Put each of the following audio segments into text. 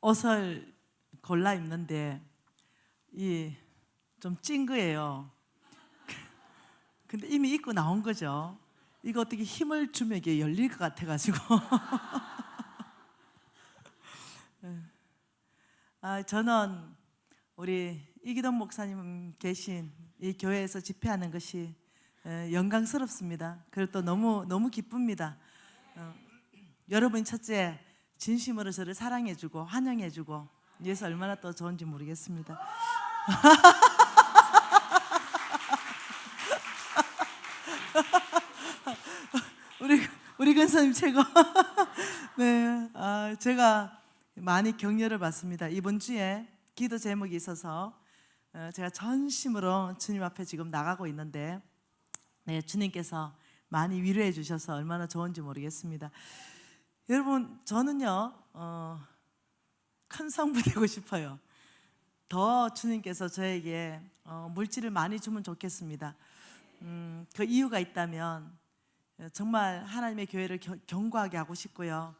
옷을 골라 입는데 좀 찐 거예요. 근데 이미 입고 나온 거죠. 이거 어떻게 힘을 주면 이게 열릴 것 같아가지고 저는 우리 이기동 목사님 계신 이 교회에서 집회하는 것이 영광스럽습니다. 그리고 또 너무 기쁩니다. 여러분이 첫째 진심으로 저를 사랑해주고 환영해주고 이래서 얼마나 또 좋은지 모르겠습니다. 우리 권사님 최고. 네, 제가 많이 격려를 받습니다. 이번 주에 기도 제목이 있어서 제가 전심으로 주님 앞에 지금 나가고 있는데, 네, 주님께서 많이 위로해 주셔서 얼마나 좋은지 모르겠습니다. 여러분, 저는요 큰 성부 되고 싶어요. 더 주님께서 저에게 물질을 많이 주면 좋겠습니다. 그 이유가 있다면 정말 하나님의 교회를 견고하게 하고 싶고요.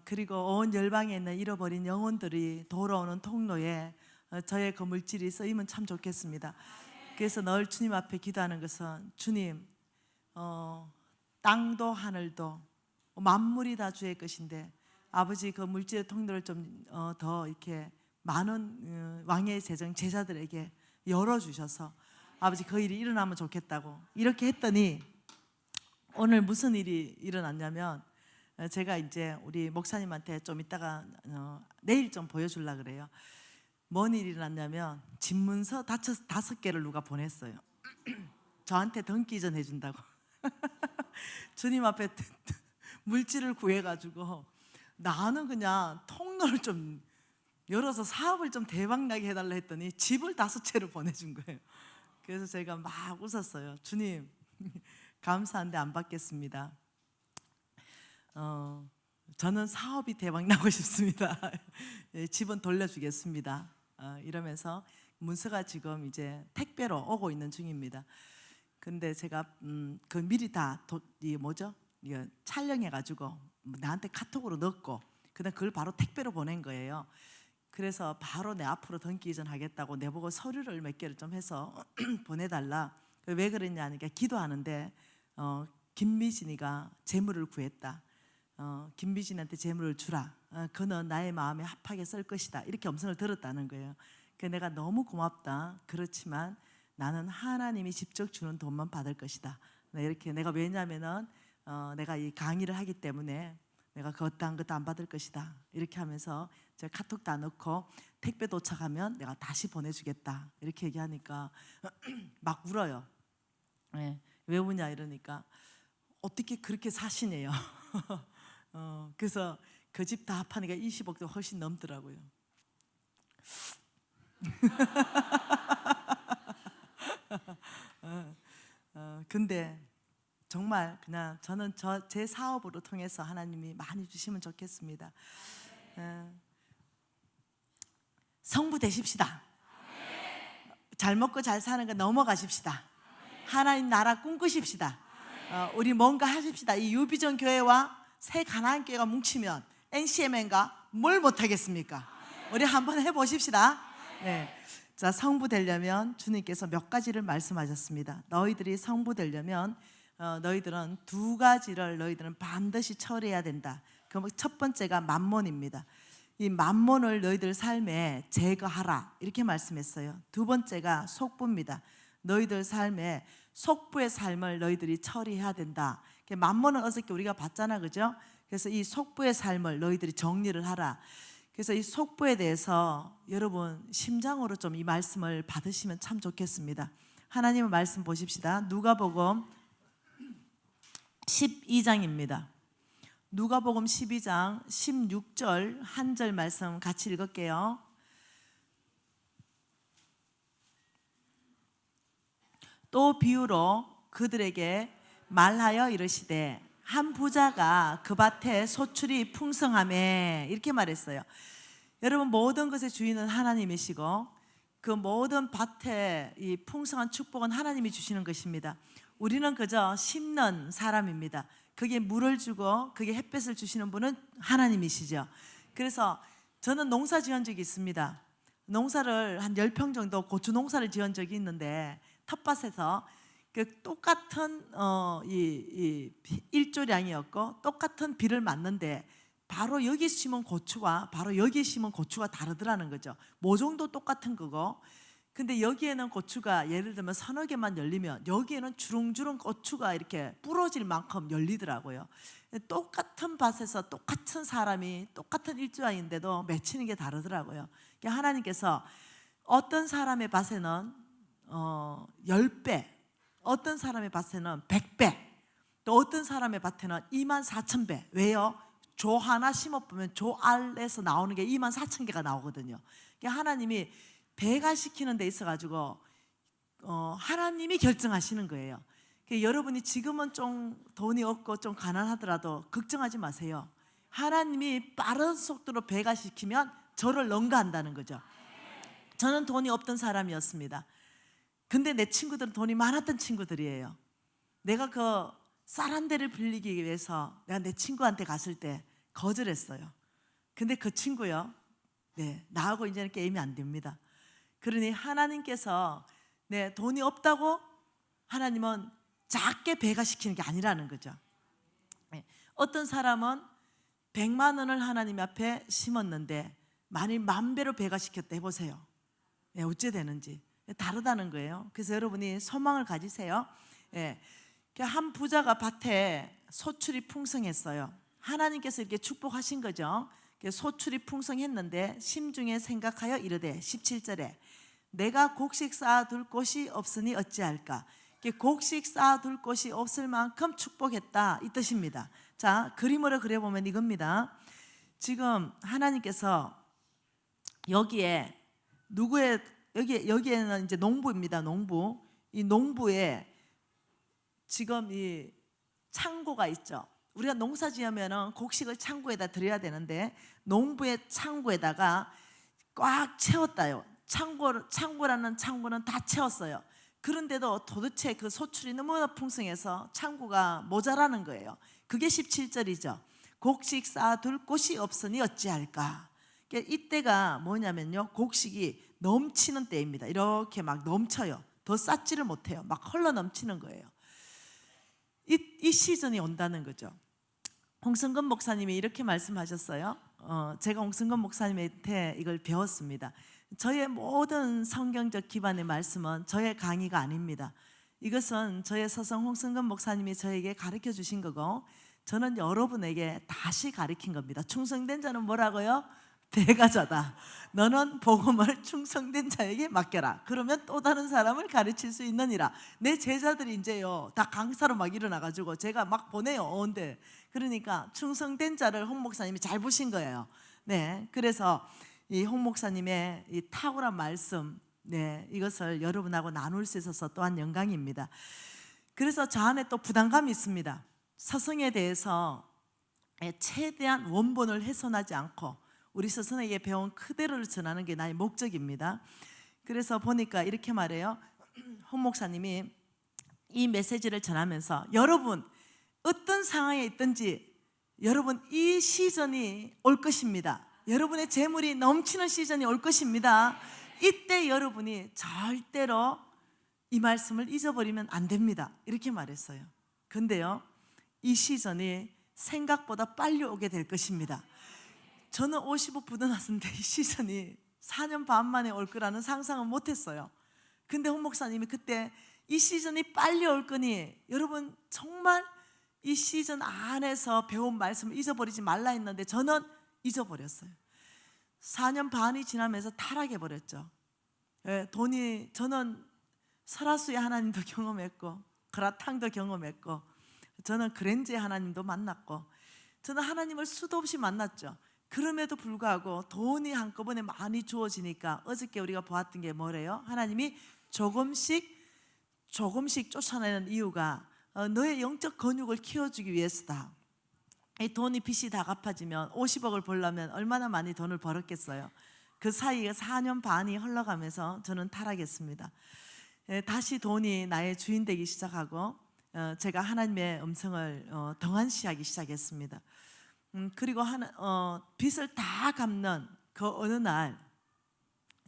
그리고 온 열방에 있는 잃어버린 영혼들이 돌아오는 통로에 저의 그 물질이 쓰이면 참 좋겠습니다. 그래서 늘 주님 앞에 기도하는 것은, 주님, 땅도 하늘도 만물이 다 주의 것인데 아버지 그 물질의 통로를 좀 더 이렇게 많은 왕의 제자들에게 열어주셔서 아버지 그 일이 일어나면 좋겠다고 이렇게 했더니, 오늘 무슨 일이 일어났냐면, 제가 이제 우리 목사님한테 좀 이따가 내일 좀 보여주려고 그래요. 뭔 일이 일어났냐면 집문서 5개를 누가 보냈어요. 저한테 등기이전 해준다고. 주님 앞에 물질을 구해가지고 나는 그냥 통로를 좀 열어서 사업을 좀 대박나게 해달라 했더니 집을 5채를 보내준 거예요. 그래서 제가 막 웃었어요. 주님 감사한데 안 받겠습니다. 저는 사업이 대박나고 싶습니다. 집은 돌려주겠습니다. 이러면서 문서가 지금 이제 택배로 오고 있는 중입니다. 근데 제가 그 미리 다 촬영해가지고 나한테 카톡으로 넣고 그다음 그걸 바로 택배로 보낸 거예요. 그래서 바로 내 앞으로 등기 이전하겠다고 내보고 서류를 몇 개를 좀 해서 보내달라. 왜 그랬냐니까, 기도하는데 김미진이가 재물을 구했다. 김미진한테 재물을 주라. 그는 나의 마음에 합하게 쓸 것이다. 이렇게 음성을 들었다는 거예요. 그래서 내가 너무 고맙다. 그렇지만 나는 하나님이 직접 주는 돈만 받을 것이다. 이렇게 내가, 왜냐하면은 내가 이 강의를 하기 때문에 내가 그 어떠한 것도 안 받을 것이다. 이렇게 하면서 제가 카톡 다 넣고 택배 도착하면 내가 다시 보내주겠다. 이렇게 얘기하니까 막 울어요. 네, 왜 우냐 이러니까 어떻게 그렇게 사시네요. 그래서 그 집 다 합하니까 20억도 훨씬 넘더라고요. 근데 정말 그냥 저는 제 사업으로 통해서 하나님이 많이 주시면 좋겠습니다. 성부 되십시다. 잘 먹고 잘 사는 거 넘어가십시다. 하나님 나라 꿈꾸십시다. 우리 뭔가 하십시다. 이 유비전 교회와 새 가나안 교회가 뭉치면 NCMN가 뭘 못하겠습니까? 우리 한번 해보십시다. 네. 자, 성부 되려면 주님께서 몇 가지를 말씀하셨습니다. 너희들이 성부 되려면 너희들은 2가지를 너희들은 반드시 처리해야 된다. 그 첫 번째가 만몬입니다. 이 만몬을 너희들 삶에 제거하라, 이렇게 말씀했어요. 2번째가 속부입니다. 너희들 삶에 속부의 삶을 너희들이 처리해야 된다. 만몬은 어저께 우리가 봤잖아, 그죠? 그래서 이 속부의 삶을 너희들이 정리를 하라. 그래서 이 속부에 대해서 여러분 심장으로 좀 이 말씀을 받으시면 참 좋겠습니다. 하나님의 말씀 보십시다. 누가복음 12장입니다. 누가복음 12장 16절 한 절 말씀 같이 읽을게요. 또 비유로 그들에게 말하여 이르시되 한 부자가 그 밭에 소출이 풍성하매, 이렇게 말했어요. 여러분, 모든 것의 주인은 하나님이시고 그 모든 밭에 이 풍성한 축복은 하나님이 주시는 것입니다. 우리는 그저 심는 사람입니다. 그게 물을 주고 그게 햇볕을 주시는 분은 하나님이시죠. 그래서 저는 농사 지은 적이 있습니다. 농사를 한 10평 정도 고추 농사를 지은 적이 있는데 텃밭에서 그 똑같은 이 일조량이었고 똑같은 비를 맞는데 바로 여기 심은 고추와 바로 여기 심은 고추가 다르더라는 거죠. 모종도 똑같은 거고, 근데 여기에는 고추가 예를 들면 서너 개만 열리면 여기에는 주렁주렁 고추가 이렇게 부러질 만큼 열리더라고요. 똑같은 밭에서 똑같은 사람이 똑같은 일조량인데도 맺히는 게 다르더라고요. 그러니까 하나님께서 어떤 사람의 밭에는 10배, 어떤 사람의 밭에는 100배, 또 어떤 사람의 밭에는 24,000배. 왜요? 조 하나 심어보면 조 알에서 나오는 게 24,000개가 나오거든요. 그러니까 하나님이 배가시키는 데 있어가지고 하나님이 결정하시는 거예요. 그러니까 여러분이 지금은 좀 돈이 없고 좀 가난하더라도 걱정하지 마세요. 하나님이 빠른 속도로 배가시키면 저를 능가한다는 거죠. 저는 돈이 없던 사람이었습니다. 근데 내 친구들은 돈이 많았던 친구들이에요. 내가 그 쌀 한 대를 빌리기 위해서 내가 내 친구한테 갔을 때 거절했어요. 근데 그 친구요, 나하고 이제는 게임이 안 됩니다. 그러니 하나님께서 돈이 없다고 하나님은 작게 배가시키는 게 아니라는 거죠. 어떤 사람은 100만 원을 하나님 앞에 심었는데 만일 10,000배로 배가시켰다 해보세요. 어째 되는지 다르다는 거예요. 그래서 여러분이 소망을 가지세요. 한 부자가 밭에 소출이 풍성했어요. 하나님께서 이렇게 축복하신 거죠. 소출이 풍성했는데 심중에 생각하여 이르되 17절에 내가 곡식 쌓아둘 곳이 없으니 어찌할까. 곡식 쌓아둘 곳이 없을 만큼 축복했다 이 뜻입니다. 자, 그림으로 그려보면 이겁니다. 지금 하나님께서 여기에 여기에는 이제 농부입니다. 농부. 이 농부에 지금 이 창고가 있죠. 우리가 농사 지으면은 곡식을 창고에다 들여야 되는데 농부의 창고에다가 꽉 채웠다요. 창고라는 창고는 다 채웠어요. 그런데도 도대체 그 소출이 너무나 풍성해서 창고가 모자라는 거예요. 그게 17절이죠. 곡식 쌓아둘 곳이 없으니 어찌할까. 이때가 뭐냐면요, 곡식이 넘치는 때입니다. 이렇게 막 넘쳐요. 더 쌓지를 못해요. 막 흘러 넘치는 거예요. 이 시즌이 온다는 거죠. 홍성근 목사님이 이렇게 말씀하셨어요. 제가 홍성근 목사님한테 이걸 배웠습니다. 저의 모든 성경적 기반의 말씀은 저의 강의가 아닙니다. 이것은 저의 스승 홍성근 목사님이 저에게 가르쳐 주신 거고 저는 여러분에게 다시 가르친 겁니다. 충성된 자는 뭐라고요? 배가자다. 너는 복음을 충성된 자에게 맡겨라. 그러면 또 다른 사람을 가르칠 수 있느니라. 내 제자들이 이제요 다 강사로 막 일어나가지고 제가 막 보내요 어언데. 그러니까 충성된 자를 홍 목사님이 잘 보신 거예요. 그래서 이 홍 목사님의 이 탁월한 말씀, 이것을 여러분하고 나눌 수 있어서 또한 영광입니다. 그래서 저 안에 또 부담감이 있습니다. 서성에 대해서 최대한 원본을 훼손하지 않고 우리 스승에게 배운 그대로를 전하는 게 나의 목적입니다. 그래서 보니까 이렇게 말해요. 홍 목사님이 이 메시지를 전하면서 여러분 어떤 상황에 있든지 여러분 이 시즌이 올 것입니다. 여러분의 재물이 넘치는 시즌이 올 것입니다. 이때 여러분이 절대로 이 말씀을 잊어버리면 안 됩니다. 이렇게 말했어요. 근데요, 이 시즌이 생각보다 빨리 오게 될 것입니다. 저는 55 부도났는데 이 시즌이 4년 반 만에 올 거라는 상상은 못했어요. 근데 홍 목사님이 그때 이 시즌이 빨리 올 거니 여러분 정말 이 시즌 안에서 배운 말씀을 잊어버리지 말라 했는데 저는 잊어버렸어요. 4년 반이 지나면서 타락해버렸죠. 저는 설화수의 하나님도 경험했고 그라탕도 경험했고 저는 그랜지의 하나님도 만났고 저는 하나님을 수도 없이 만났죠. 그럼에도 불구하고 돈이 한꺼번에 많이 주어지니까 어저께 우리가 보았던 게 뭐래요? 하나님이 조금씩 쫓아내는 이유가 너의 영적 근육을 키워주기 위해서다. 이 돈이 빚이 다 갚아지면 50억을 벌려면 얼마나 많이 돈을 벌었겠어요. 그 사이에 4년 반이 흘러가면서 저는 타락했습니다. 다시 돈이 나의 주인 되기 시작하고 제가 하나님의 음성을 등한시하기 시작했습니다. 그리고 빚을 다 갚는 그 어느 날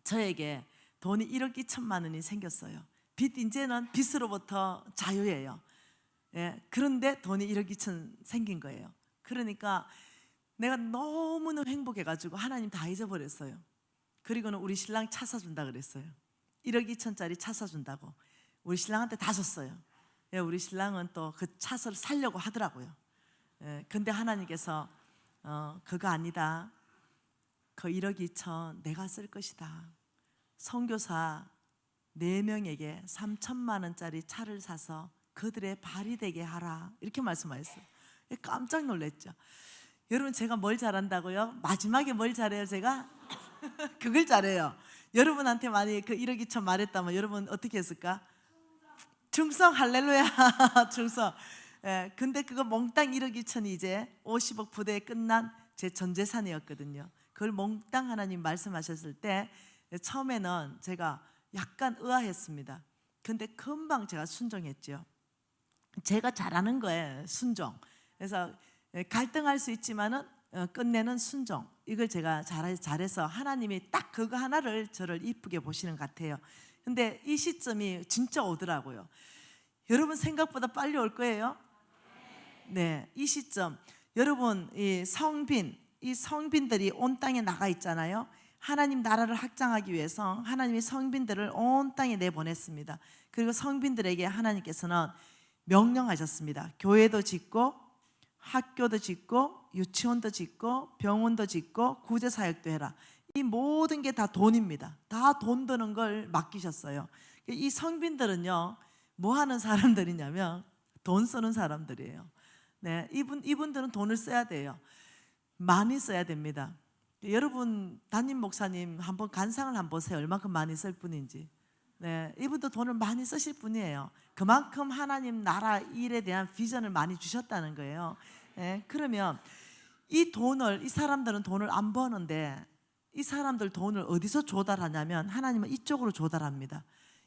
저에게 돈이 1억 2천만 원이 생겼어요. 이제는 빚으로부터 자유예요. 예, 그런데 돈이 1억 2천 생긴 거예요. 그러니까 내가 너무너무 행복해가지고 하나님 다 잊어버렸어요. 그리고는 우리 신랑 차 사준다 그랬어요. 1억 2천짜리 차 사준다고 우리 신랑한테 다 줬어요. 예, 우리 신랑은 또 그 차를 살려고 하더라고요. 예, 근데 하나님께서 그거 아니다. 그 1억 2천 내가 쓸 것이다. 선교사 4명에게 3천만 원짜리 차를 사서 그들의 발이 되게 하라. 이렇게 말씀하셨어요. 깜짝 놀랐죠. 여러분, 제가 뭘 잘한다고요? 마지막에 뭘 잘해요 제가? 그걸 잘해요. 여러분한테 만약에 그 1억 2천 말했다면 여러분 어떻게 했을까? 충성, 할렐루야. 충성. 예, 근데 그거 몽땅 1억 2천이 이제 50억 부대에 끝난 제 전 재산이었거든요. 그걸 몽땅 하나님 말씀하셨을 때 처음에는 제가 약간 의아했습니다. 근데 금방 제가 순종했죠. 제가 잘하는 거예요, 순종. 그래서 갈등할 수 있지만은 끝내는 순종. 이걸 제가 잘해서 하나님이 딱 그거 하나를 저를 이쁘게 보시는 것 같아요. 근데 이 시점이 진짜 오더라고요. 여러분 생각보다 빨리 올 거예요. 네, 이 시점. 여러분 이 성빈들이 온 땅에 나가 있잖아요. 하나님 나라를 확장하기 위해서 하나님이 성빈들을 온 땅에 내보냈습니다. 그리고 성빈들에게 하나님께서는 명령하셨습니다. 교회도 짓고 학교도 짓고 유치원도 짓고 병원도 짓고 구제사역도 해라. 이 모든 게 다 돈입니다. 다 돈 드는 걸 맡기셨어요. 이 성빈들은요, 뭐 하는 사람들이냐면 돈 쓰는 사람들이에요. 네, 이분들은 돈을 써야 돼요. 많이 써야 됩니다. 여러분 담임 목사님 한번 간상을 한번 보세요. 얼마큼 많이 쓸 분인지. 네, 이분도 돈을 많이 쓰실 분이에요. 그만큼 하나님 나라 일에 대한 비전을 많이 주셨다는 거예요. 네, 그러면 이 사람들은 돈을 안 버는데 이 사람들 돈을 어디서 조달하냐면 하나님은 이쪽으로 조달합니다.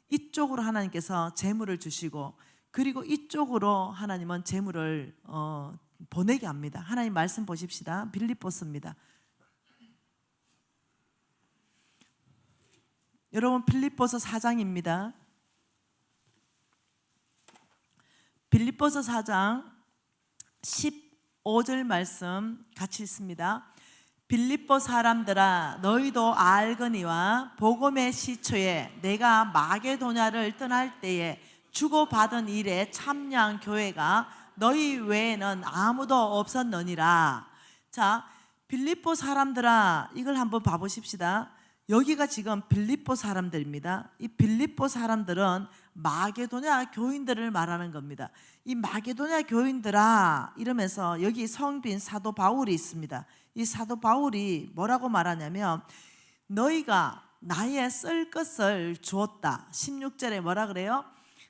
이쪽으로 하나님께서 재물을 주시고 그리고 이쪽으로 하나님은 재물을 보내게 합니다. 하나님 말씀 보십시다. 빌립보서입니다. 여러분 빌립보서 4장입니다. 빌립보서 4장 15절 말씀 같이 읽습니다. 빌립보 사람들아 너희도 알거니와 복음의 시초에 내가 마게도냐를 떠날 때에 주고받은 일에 참여한 교회가 너희 외에는 아무도 없었느니라. 자, 빌립보 사람들아, 이걸 한번 봐보십시다. 여기가 지금 빌립보 사람들입니다. 이 빌립보 사람들은 마게도냐 교인들을 말하는 겁니다. 이 마게도냐 교인들아 이러면서 여기 성빈 사도 바울이 있습니다. 이 사도 바울이 뭐라고 말하냐면 너희가 나의 쓸 것을 주었다. 16절에 뭐라 그래요?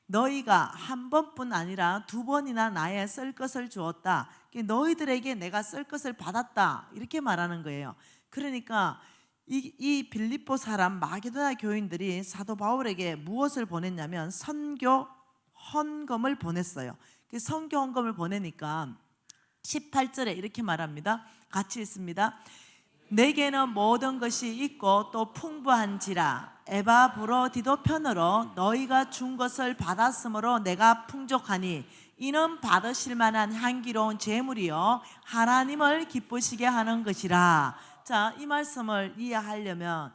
너희가 한 번뿐 아니라 2번이나 나의 쓸 것을 주었다. 너희들에게 내가 쓸 것을 받았다. 이렇게 말하는 거예요. 그러니까 이 빌립보 사람 마게도냐 교인들이 사도 바울에게 무엇을 보냈냐면 선교 헌금을 보냈어요. 선교 헌금을 보내니까 18절에 이렇게 말합니다. 같이 읽습니다. 내게는 모든 것이 있고 또 풍부한지라 에바브로디도 편으로 너희가 준 것을 받았으므로 내가 풍족하니 이는 받으실 만한 향기로운 제물이요 하나님을 기쁘시게 하는 것이라. 자, 이 말씀을 이해하려면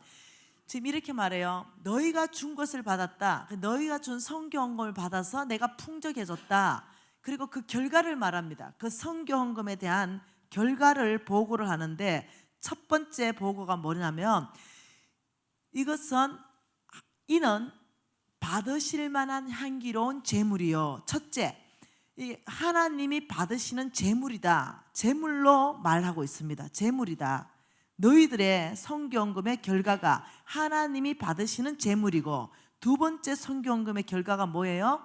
지금 이렇게 말해요. 너희가 준 것을 받았다. 너희가 준 선교 헌금을 받아서 내가 풍족해졌다. 그리고 그 결과를 말합니다. 그 선교 헌금에 대한 결과를 보고를 하는데 첫 번째 보고가 뭐냐면 이는 받으실 만한 향기로운 제물이요. 첫째, 하나님이 받으시는 제물이다. 제물로 말하고 있습니다. 제물이다. 너희들의 선교헌금의 결과가 하나님이 받으시는 제물이고 두 번째 선교헌금의 결과가 뭐예요?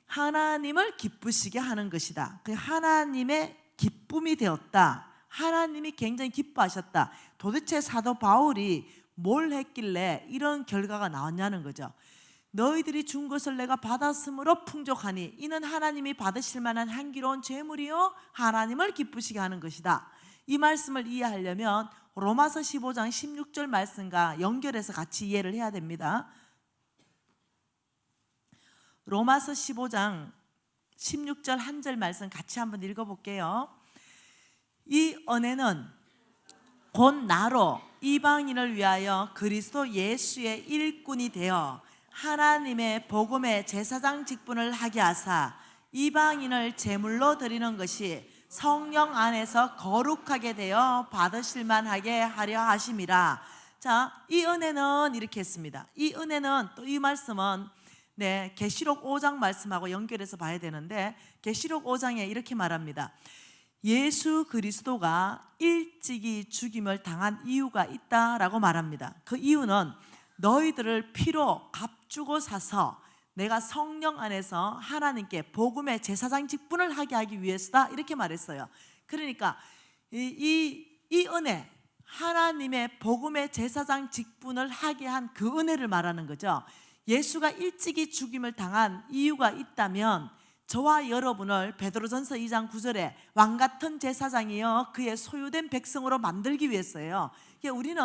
하나님을 기쁘시게 하는 것이다. 하나님의 기쁨이 되었다. 하나님이 굉장히 기뻐하셨다. 도대체 사도 바울이 뭘 했길래 이런 결과가 나왔냐는 거죠. 너희들이 준 것을 내가 받았으므로 풍족하니 이는 하나님이 받으실 만한 향기로운 제물이요 하나님을 기쁘시게 하는 것이다. 이 말씀을 이해하려면 로마서 15장 16절 말씀과 연결해서 같이 이해를 해야 됩니다. 로마서 15장 16절 한 절 말씀 같이 한번 읽어볼게요. 이 은혜는 곧 나로 이방인을 위하여 그리스도 예수의 일꾼이 되어 하나님의 복음의 제사장 직분을 하게 하사 이방인을 제물로 드리는 것이 성령 안에서 거룩하게 되어 받으실 만하게 하려 하심이라. 자, 이 은혜는 이렇게 했습니다. 이 은혜는 또 이 말씀은 계시록 5장 말씀하고 연결해서 봐야 되는데, 계시록 5장에 이렇게 말합니다. 예수 그리스도가 일찍이 죽임을 당한 이유가 있다라고 말합니다. 그 이유는 너희들을 피로 값주고 사서 내가 성령 안에서 하나님께 복음의 제사장 직분을 하게 하기 위해서다, 이렇게 말했어요. 그러니까 이 은혜, 하나님의 복음의 제사장 직분을 하게 한 그 은혜를 말하는 거죠. 예수가 일찍이 죽임을 당한 이유가 있다면 저와 여러분을 베드로전서 2장 9절에 왕같은 제사장이여 그의 소유된 백성으로 만들기 위해서예요. 우리는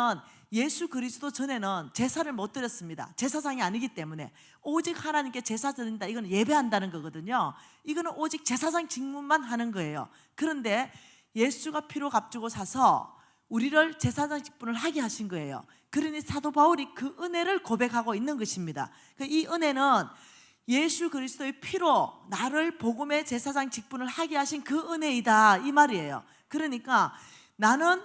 예수 그리스도 전에는 제사를 못 드렸습니다. 제사장이 아니기 때문에. 오직 하나님께 제사 드린다, 이건 예배한다는 거거든요. 이거는 오직 제사장 직분만 하는 거예요. 그런데 예수가 피로 값주고 사서 우리를 제사장 직분을 하게 하신 거예요. 그러니 사도 바울이 그 은혜를 고백하고 있는 것입니다. 이 은혜는 예수 그리스도의 피로 나를 복음의 제사장 직분을 하게 하신 그 은혜이다, 이 말이에요. 그러니까 나는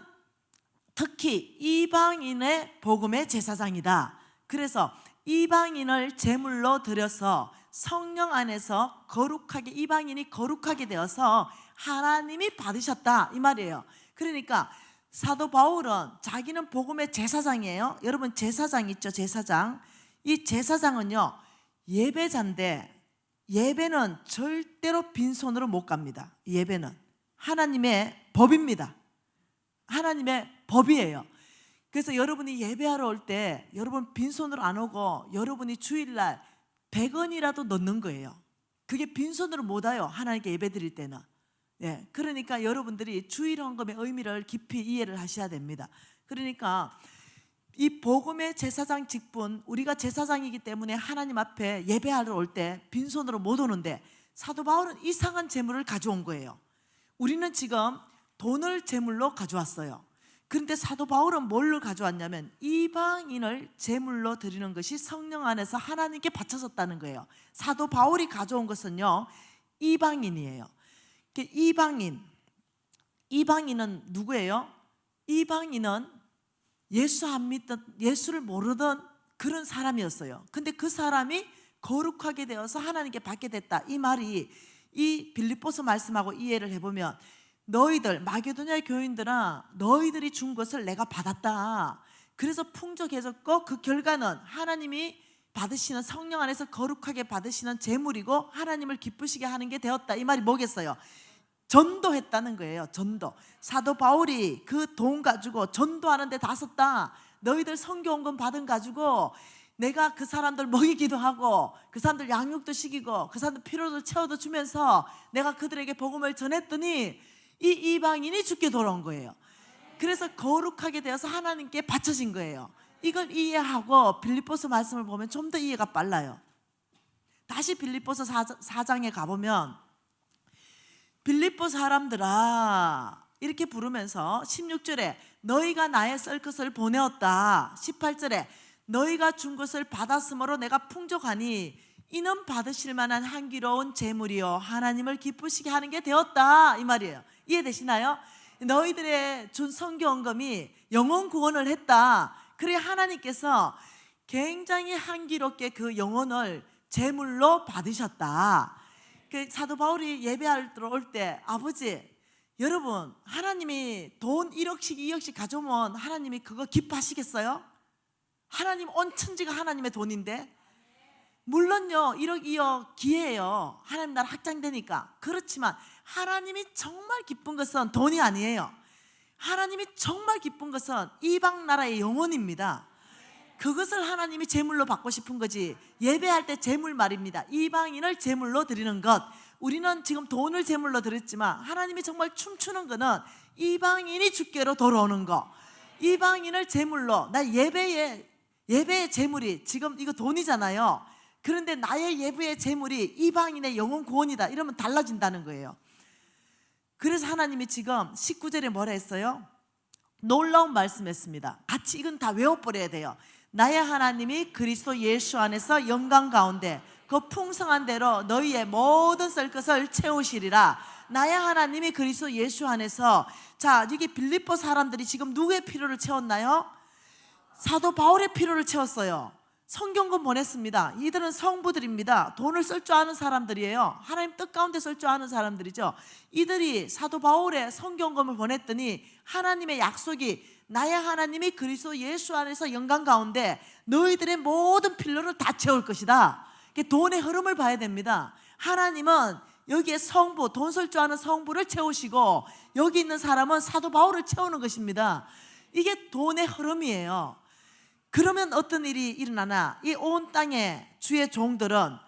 특히 이방인의 복음의 제사장이다. 그래서 이방인을 제물로 드려서 성령 안에서 거룩하게, 이방인이 거룩하게 되어서 하나님이 받으셨다, 이 말이에요. 그러니까 사도 바울은 자기는 복음의 제사장이에요. 여러분 제사장 있죠? 제사장. 이 제사장은요 예배자인데, 예배는 절대로 빈손으로 못 갑니다. 예배는 하나님의 법입니다. 하나님의 법이에요. 그래서 여러분이 예배하러 올 때 여러분 빈손으로 안 오고 여러분이 주일날 100원이라도 넣는 거예요. 그게 빈손으로 못 와요, 하나님께 예배 드릴 때는. 그러니까 여러분들이 주일 헌금의 의미를 깊이 이해를 하셔야 됩니다. 그러니까 이 복음의 제사장 직분, 우리가 제사장이기 때문에 하나님 앞에 예배하러 올 때 빈손으로 못 오는데, 사도 바울은 이상한 제물을 가져온 거예요. 우리는 지금 돈을 제물로 가져왔어요. 그런데 사도 바울은 뭘로 가져왔냐면 이방인을 제물로 드리는 것이 성령 안에서 하나님께 바쳐졌다는 거예요. 사도 바울이 가져온 것은요 이방인이에요. 이방인은 누구예요? 이방인은 예수 안 믿던, 예수를 모르던 그런 사람이었어요. 근데 그 사람이 거룩하게 되어서 하나님께 받게 됐다, 이 말이 이 빌립보서 말씀하고 이해를 해보면, 너희들 마게도냐 교인들아, 너희들이 준 것을 내가 받았다. 그래서 풍족해졌고 그 결과는 하나님이 받으시는, 성령 안에서 거룩하게 받으시는 제물이고 하나님을 기쁘시게 하는 게 되었다, 이 말이 뭐겠어요? 전도했다는 거예요. 전도. 사도 바울이 그 돈 가지고 전도하는 데 다 썼다. 너희들 선교원금 받은 가지고 내가 그 사람들 먹이기도 하고 그 사람들 양육도 시키고 그 사람들 필요도 채워도 주면서 내가 그들에게 복음을 전했더니 이 이방인이 죽게 돌아온 거예요. 그래서 거룩하게 되어서 하나님께 바쳐진 거예요. 이걸 이해하고 빌립보서 말씀을 보면 좀 더 이해가 빨라요. 다시 빌립보서 4장에 가보면, 빌립보 사람들아 이렇게 부르면서 16절에 너희가 나의 썰 것을 보내었다. 18절에 너희가 준 것을 받았으므로 내가 풍족하니 이는 받으실 만한 향기로운 제물이요 하나님을 기쁘시게 하는 게 되었다, 이 말이에요. 이해되시나요? 너희들의 준 선교헌금이 영혼 구원을 했다. 그래 하나님께서 굉장히 향기롭게 그 영혼을 제물로 받으셨다. 그 사도 바울이 예배할 올 때, 아버지 여러분 하나님이 돈 1억씩 2억씩 가져오면 하나님이 그거 기뻐하시겠어요? 하나님 온 천지가 하나님의 돈인데. 물론요 1억 2억 기회예요, 하나님 나라 확장되니까. 그렇지만 하나님이 정말 기쁜 것은 돈이 아니에요. 하나님이 정말 기쁜 것은 이방 나라의 영혼입니다. 그것을 하나님이 제물로 받고 싶은 거지. 예배할 때 제물 말입니다. 이방인을 제물로 드리는 것. 우리는 지금 돈을 제물로 드렸지만 하나님이 정말 춤추는 거는 이방인이 주께로 돌아오는 거. 이방인을 제물로, 나 예배의 제물이 지금 이거 돈이잖아요. 그런데 나의 예배의 제물이 이방인의 영혼 구원이다, 이러면 달라진다는 거예요. 그래서 하나님이 지금 19절에 뭐라 했어요? 놀라운 말씀했습니다. 같이 이건 다 외워버려야 돼요. 나의 하나님이 그리스도 예수 안에서 영광 가운데 그 풍성한 대로 너희의 모든 썰 것을 채우시리라. 나의 하나님이 그리스도 예수 안에서. 자, 이게 빌립보 사람들이 지금 누구의 필요를 채웠나요? 사도 바울의 필요를 채웠어요. 성경금 보냈습니다. 이들은 성부들입니다. 돈을 쓸 줄 아는 사람들이에요. 하나님 뜻 가운데 쓸 줄 아는 사람들이죠. 이들이 사도 바울의 성경금을 보냈더니 하나님의 약속이, 나의 하나님이 그리스도 예수 안에서 영광 가운데 너희들의 모든 필요를 다 채울 것이다. 돈의 흐름을 봐야 됩니다. 하나님은 여기에 성부, 돈 쓸 줄 아는 성부를 채우시고, 여기 있는 사람은 사도 바울을 채우는 것입니다. 이게 돈의 흐름이에요. 그러면 어떤 일이 일어나나? 이 온 땅의 주의 종들은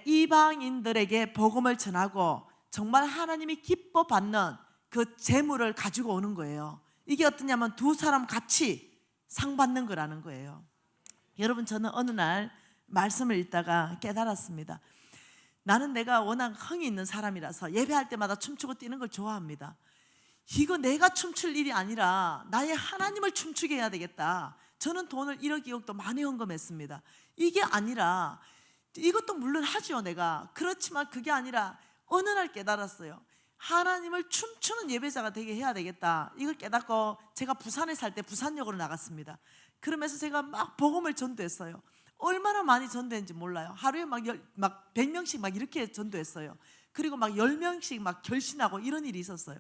이방인들에게 복음을 전하고 정말 하나님이 기뻐 받는 그 재물을 가지고 오는 거예요. 이게 어떠냐면 두 사람 같이 상 받는 거라는 거예요. 여러분, 저는 어느 날 말씀을 읽다가 깨달았습니다. 나는 내가 워낙 흥이 있는 사람이라서 예배할 때마다 춤추고 뛰는 걸 좋아합니다. 이거 내가 춤출 일이 아니라 나의 하나님을 춤추게 해야 되겠다. 저는 돈을 1억 2억도 많이 헌금했습니다. 이게 아니라, 이것도 물론 하죠 내가. 그렇지만 그게 아니라 어느 날 깨달았어요. 하나님을 춤추는 예배자가 되게 해야 되겠다. 이걸 깨닫고 제가 부산에 살 때 부산역으로 나갔습니다. 그러면서 제가 막 복음을 전도했어요. 얼마나 많이 전도했는지 몰라요. 하루에 막 100명씩 막 이렇게 전도했어요. 그리고 막 10명씩 막 결신하고 이런 일이 있었어요.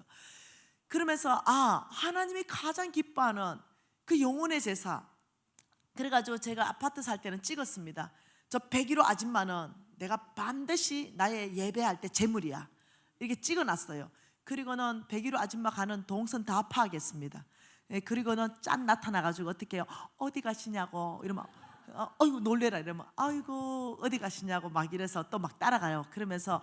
그러면서 하나님이 가장 기뻐하는 그 영혼의 제사. 그래가지고 제가 아파트 살 때는 찍었습니다. 저 101호 아줌마는 내가 반드시 나의 예배할 때 제물이야, 이렇게 찍어놨어요. 그리고는 101호 아줌마 가는 동선 다 파악했습니다. 그리고는 짠 나타나가지고 어떻게 해요? 어디 가시냐고 이러면 어이구 놀래라, 이러면 아이고 어디 가시냐고 막 이래서 또 막 따라가요. 그러면서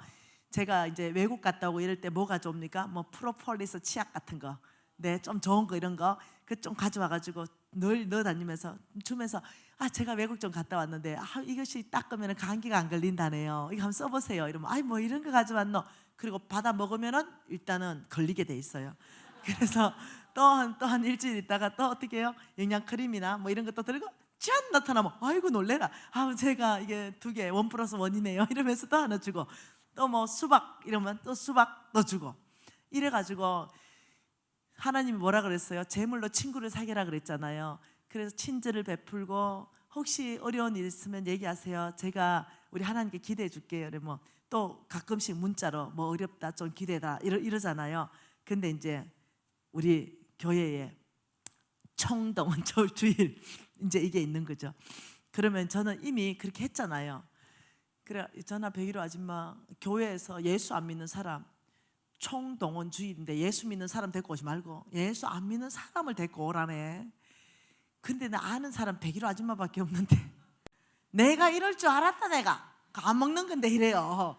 제가 이제 외국 갔다 오고 이럴 때 뭐가 좋습니까? 뭐 프로폴리스 치약 같은 거, 좀 좋은 거, 이런 거 그 좀 가져와가지고 늘 넣어 다니면서 주면서, 제가 외국 좀 갔다 왔는데 이것이 닦으면 감기가 안 걸린다네요. 이거 한번 써보세요. 이러면 뭐 이런 거 가져왔노. 그리고 받아 먹으면은 일단은 걸리게 돼 있어요. 그래서 또 한 일주일 있다가 또 어떻게 해요? 영양 크림이나 뭐 이런 것도 들고 짠 나타나면 아이고 놀래라. 제가 이게 2개 1+1이네요. 이러면서 또 하나 주고, 또 뭐 수박 이러면 또 수박 또 주고, 이래가지고 하나님이 뭐라 그랬어요? 제물로 친구를 사귀라 그랬잖아요. 그래서 친절을 베풀고, 혹시 어려운 일 있으면 얘기하세요. 제가 우리 하나님께 기대해 줄게요. 이러면 또 가끔씩 문자로 뭐 어렵다, 좀 기대다 이러잖아요. 근데 이제 우리 교회에 총동원 주일 이제 이게 있는 거죠. 그러면 저는 이미 그렇게 했잖아요. 그래, 전화 101호 아줌마, 교회에서 예수 안 믿는 사람 총동원 주일인데 예수 믿는 사람 데리고 오지 말고 예수 안 믿는 사람을 데리고 오라네. 근데 나 아는 사람 101호 아줌마밖에 없는데 내가 이럴 줄 알았다. 내가 안 먹는 건데 이래요.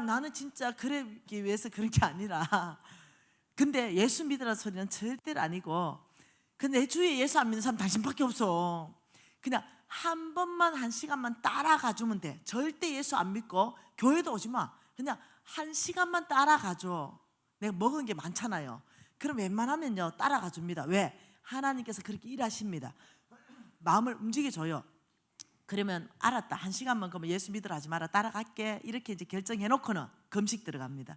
나는 진짜 그러기 위해서 그런 게 아니라, 근데 예수 믿으라는 소리는 절대로 아니고, 근데 내 주위에 예수 안 믿는 사람 당신밖에 없어. 그냥 한 번만 1시간만 따라가 주면 돼. 절대 예수 안 믿고 교회도 오지 마. 그냥 1시간만 따라가 줘. 내가 먹은 게 많잖아요. 그럼 웬만하면요 따라가 줍니다. 왜? 하나님께서 그렇게 일하십니다. 마음을 움직여줘요. 그러면 알았다, 1시간만 그러면 예수 믿으라 하지 마라, 따라갈게, 이렇게 이제 결정해 놓고는 금식 들어갑니다.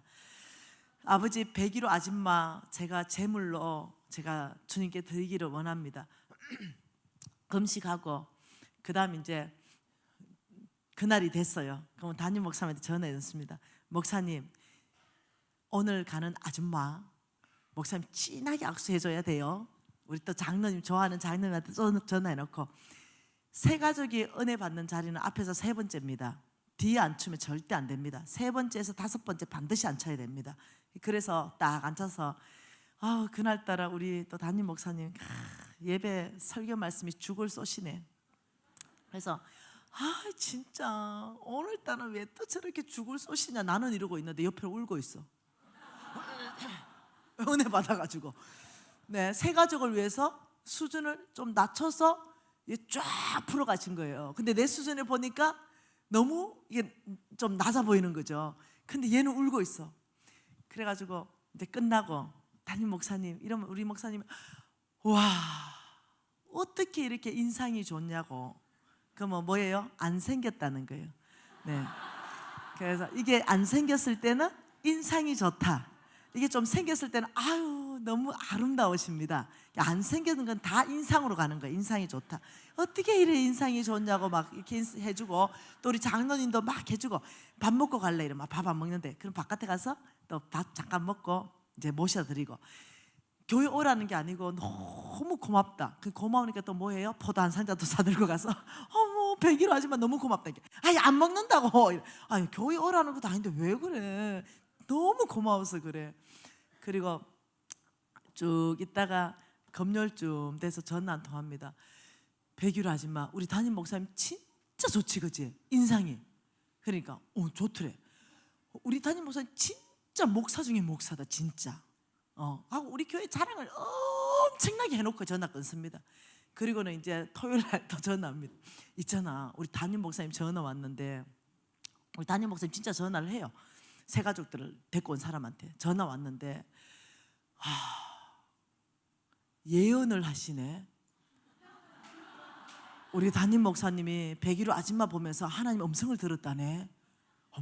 아버지 101호 아줌마 제가 제물로 제가 주님께 드리기를 원합니다. 금식하고 그 다음 이제 그날이 됐어요. 그럼 담임 목사님한테 전화했습니다. 목사님, 오늘 가는 아줌마 목사님 진하게 악수해줘야 돼요. 우리 또 장로님, 좋아하는 장로님한테 전화해놓고, 새 가족이 은혜 받는 자리는 앞에서 3번째입니다. 뒤에 앉추면 절대 안 됩니다. 3번째에서 5번째 반드시 앉혀야 됩니다. 그래서 딱 앉아서 그날따라 우리 또 담임 목사님 예배 설교 말씀이 죽을 쏘시네. 그래서 진짜 오늘따라 왜 또 저렇게 죽을 쏘시냐, 나는 이러고 있는데 옆에 울고 있어. 은혜 받아가지고 새 가족을 위해서 수준을 좀 낮춰서 쫙 풀어가신 거예요. 근데 내 수준에 보니까 너무 이게 좀 낮아 보이는 거죠. 근데 얘는 울고 있어. 그래가지고 이제 끝나고 담임 목사님 이러면 우리 목사님 와 어떻게 이렇게 인상이 좋냐고. 그러면 뭐예요? 안 생겼다는 거예요. 네. 그래서 이게 안 생겼을 때는 인상이 좋다. 이게 좀 생겼을 때는 아유 너무 아름다우십니다. 안 생기는 건 다 인상으로 가는 거예요. 인상이 좋다. 어떻게 이래 인상이 좋냐고 막 이렇게 해주고 또 우리 장로님도 막 해주고 밥 먹고 갈래 이러면 밥 안 먹는데 그럼 바깥에 가서 또 밥 잠깐 먹고 이제 모셔드리고 교회 오라는 게 아니고 너무 고맙다. 그 고마우니까 또 뭐예요? 포도 한 상자 또 사들고 가서 어머 100kg 하지만 너무 고맙다. 아니 안 먹는다고. 아니 교회 오라는 것도 아닌데 왜 그래? 너무 고마워서 그래. 그리고 쭉 있다가 금요일쯤 돼서 전화 한 통합니다. 100kg 아줌마 우리 담임 목사님 진짜 좋지 그치? 인상이. 그러니까 좋더래. 우리 담임 목사님 진짜 목사 중에 목사다 진짜. 하고 우리 교회 자랑을 엄청나게 해놓고 전화 끊습니다. 그리고는 이제 토요일 날 또 전화합니다. 있잖아 우리 담임 목사님 전화 왔는데 우리 담임 목사님 진짜 전화를 해요. 새 가족들을 데리고 온 사람한테 전화 왔는데 예언을 하시네. 우리 담임 목사님이 101호 아줌마 보면서 하나님 음성을 들었다네.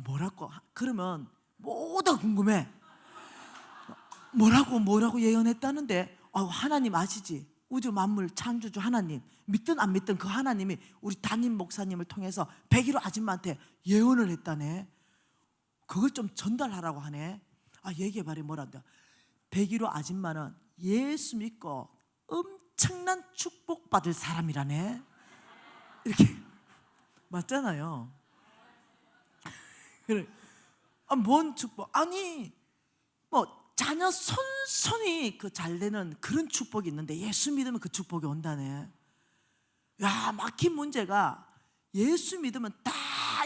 뭐라고? 그러면 뭐다 궁금해. 뭐라고 예언했다는데 하나님 아시지? 우주 만물 창조주 하나님 믿든 안 믿든 그 하나님이 우리 담임 목사님을 통해서 101호 아줌마한테 예언을 했다네. 그걸 좀 전달하라고 하네. 얘기해봐라 뭐란다. 101호 아줌마는 예수 믿고 엄청난 축복받을 사람이라네. 이렇게 맞잖아요. 그래. 뭔 축복? 아니 뭐 자녀 손손이 그 잘 되는 그런 축복이 있는데 예수 믿으면 그 축복이 온다네. 야 막힌 문제가 예수 믿으면 다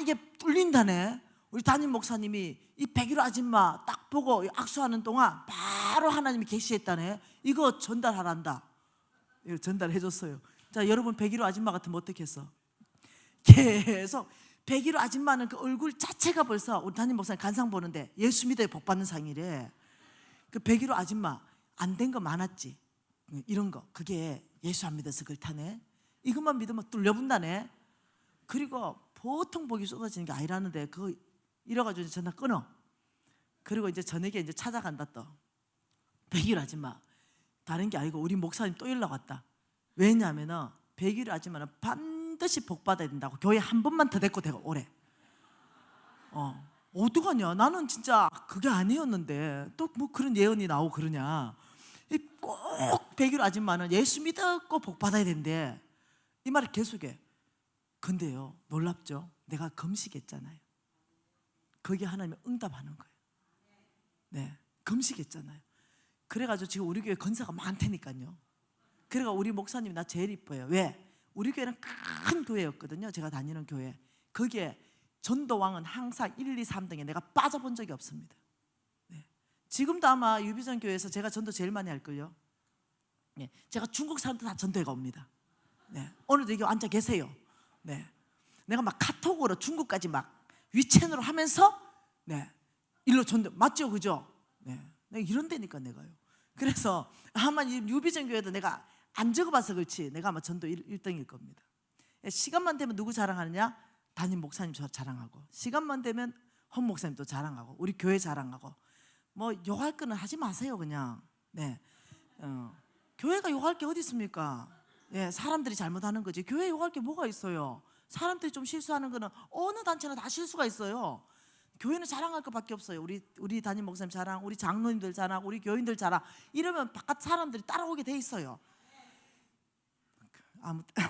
이게 뚫린다네. 우리 담임 목사님이 이 101호 아줌마 딱 보고 악수하는 동안 바로 하나님이 계시했다네. 이거 전달하란다. 이거 전달해줬어요. 자 여러분 101호 아줌마 같으면 어떻게 했어? 계속 101호 아줌마는 그 얼굴 자체가 벌써 우리 담임 목사님 간상 보는데 예수 믿어야 복 받는 상이래. 그 101호 아줌마 안 된 거 많았지. 이런 거 그게 예수 안 믿어서 그렇다네. 이것만 믿으면 뚫려본다네. 그리고 보통 복이 쏟아지는 게 아니라는데 그거 이래가지고 전화 끊어. 그리고 이제 저녁에 이제 찾아간다 또 101호 아줌마 다른 게 아니고 우리 목사님 또 연락 왔다. 왜냐하면은 101호 아줌마는 반드시 복 받아야 된다고 교회 한 번만 더 데리고 오래. 어떡하냐? 나는 진짜 그게 아니었는데 또 뭐 그런 예언이 나오고 그러냐? 꼭 101호 아줌마는 예수 믿고 복 받아야 된대. 이 말을 계속해. 근데요 놀랍죠? 내가 금식했잖아요. 거기에 하나님이 응답하는 거예요. 네, 금식했잖아요. 그래가지고 지금 우리 교회 건사가 많다니까요. 그래가 우리 목사님이 나 제일 이뻐요. 왜? 우리 교회는 큰 교회였거든요. 제가 다니는 교회. 거기에 전도왕은 항상 1, 2, 3등에 내가 빠져본 적이 없습니다. 네. 지금도 아마 유비전 교회에서 제가 전도 제일 많이 할걸요. 네. 제가 중국 사람들 다 전도회가 옵니다. 네. 오늘도 여기 앉아 계세요. 네. 내가 막 카톡으로 중국까지 막 위챗으로 하면서 네. 일로 전도 맞죠, 그죠? 네. 내가 이런 데니까 내가요. 그래서 아마 유비전 교회도 내가 안 적어봐서 그렇지 내가 아마 전도 1등일 겁니다. 시간만 되면 누구 자랑하느냐? 담임 목사님 저 자랑하고 시간만 되면 헌 목사님도 자랑하고 우리 교회 자랑하고 뭐 욕할 거는 하지 마세요 그냥. 네. 교회가 욕할 게 어디 있습니까? 예, 사람들이 잘못하는 거지. 교회 욕할 게 뭐가 있어요? 사람들이 좀 실수하는 거는 어느 단체나 다 실수가 있어요. 교회는 자랑할 것밖에 없어요. 우리 담임 목사님 자랑, 우리 장로님들 자랑, 우리 교인들 자랑 이러면 바깥 사람들이 따라오게 돼 있어요. 아무튼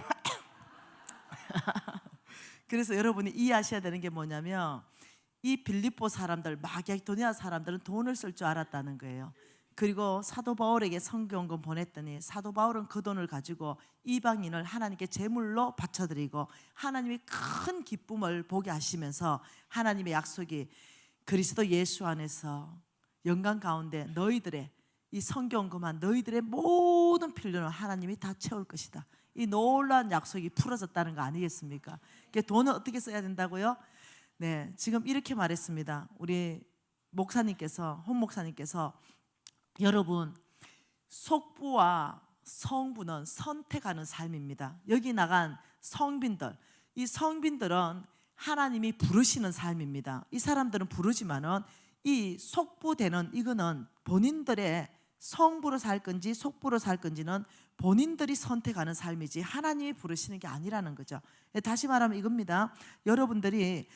그래서 여러분이 이해하셔야 되는 게 뭐냐면 이 빌립보 사람들 마게도니아 사람들은 돈을 쓸 줄 알았다는 거예요. 그리고 사도 바울에게 성경권 보냈더니 사도 바울은 그 돈을 가지고 이방인을 하나님께 제물로 바쳐드리고 하나님이 큰 기쁨을 보게 하시면서 하나님의 약속이 그리스도 예수 안에서 영광 가운데 너희들의 이 성경 그만 너희들의 모든 필요는 하나님이 다 채울 것이다. 이 놀라운 약속이 풀어졌다는 거 아니겠습니까? 돈은 어떻게 써야 된다고요? 네, 지금 이렇게 말했습니다. 우리 목사님께서, 홍 목사님께서, 여러분, 속부와 성부는 선택하는 삶입니다. 여기 나간 성빈들, 이 성빈들은 하나님이 부르시는 삶입니다. 이 사람들은 부르지만은 이 속부되는 이거는 본인들의 성부로 살 건지 속부로 살 건지는 본인들이 선택하는 삶이지 하나님이 부르시는 게 아니라는 거죠. 다시 말하면 이겁니다. 여러분들이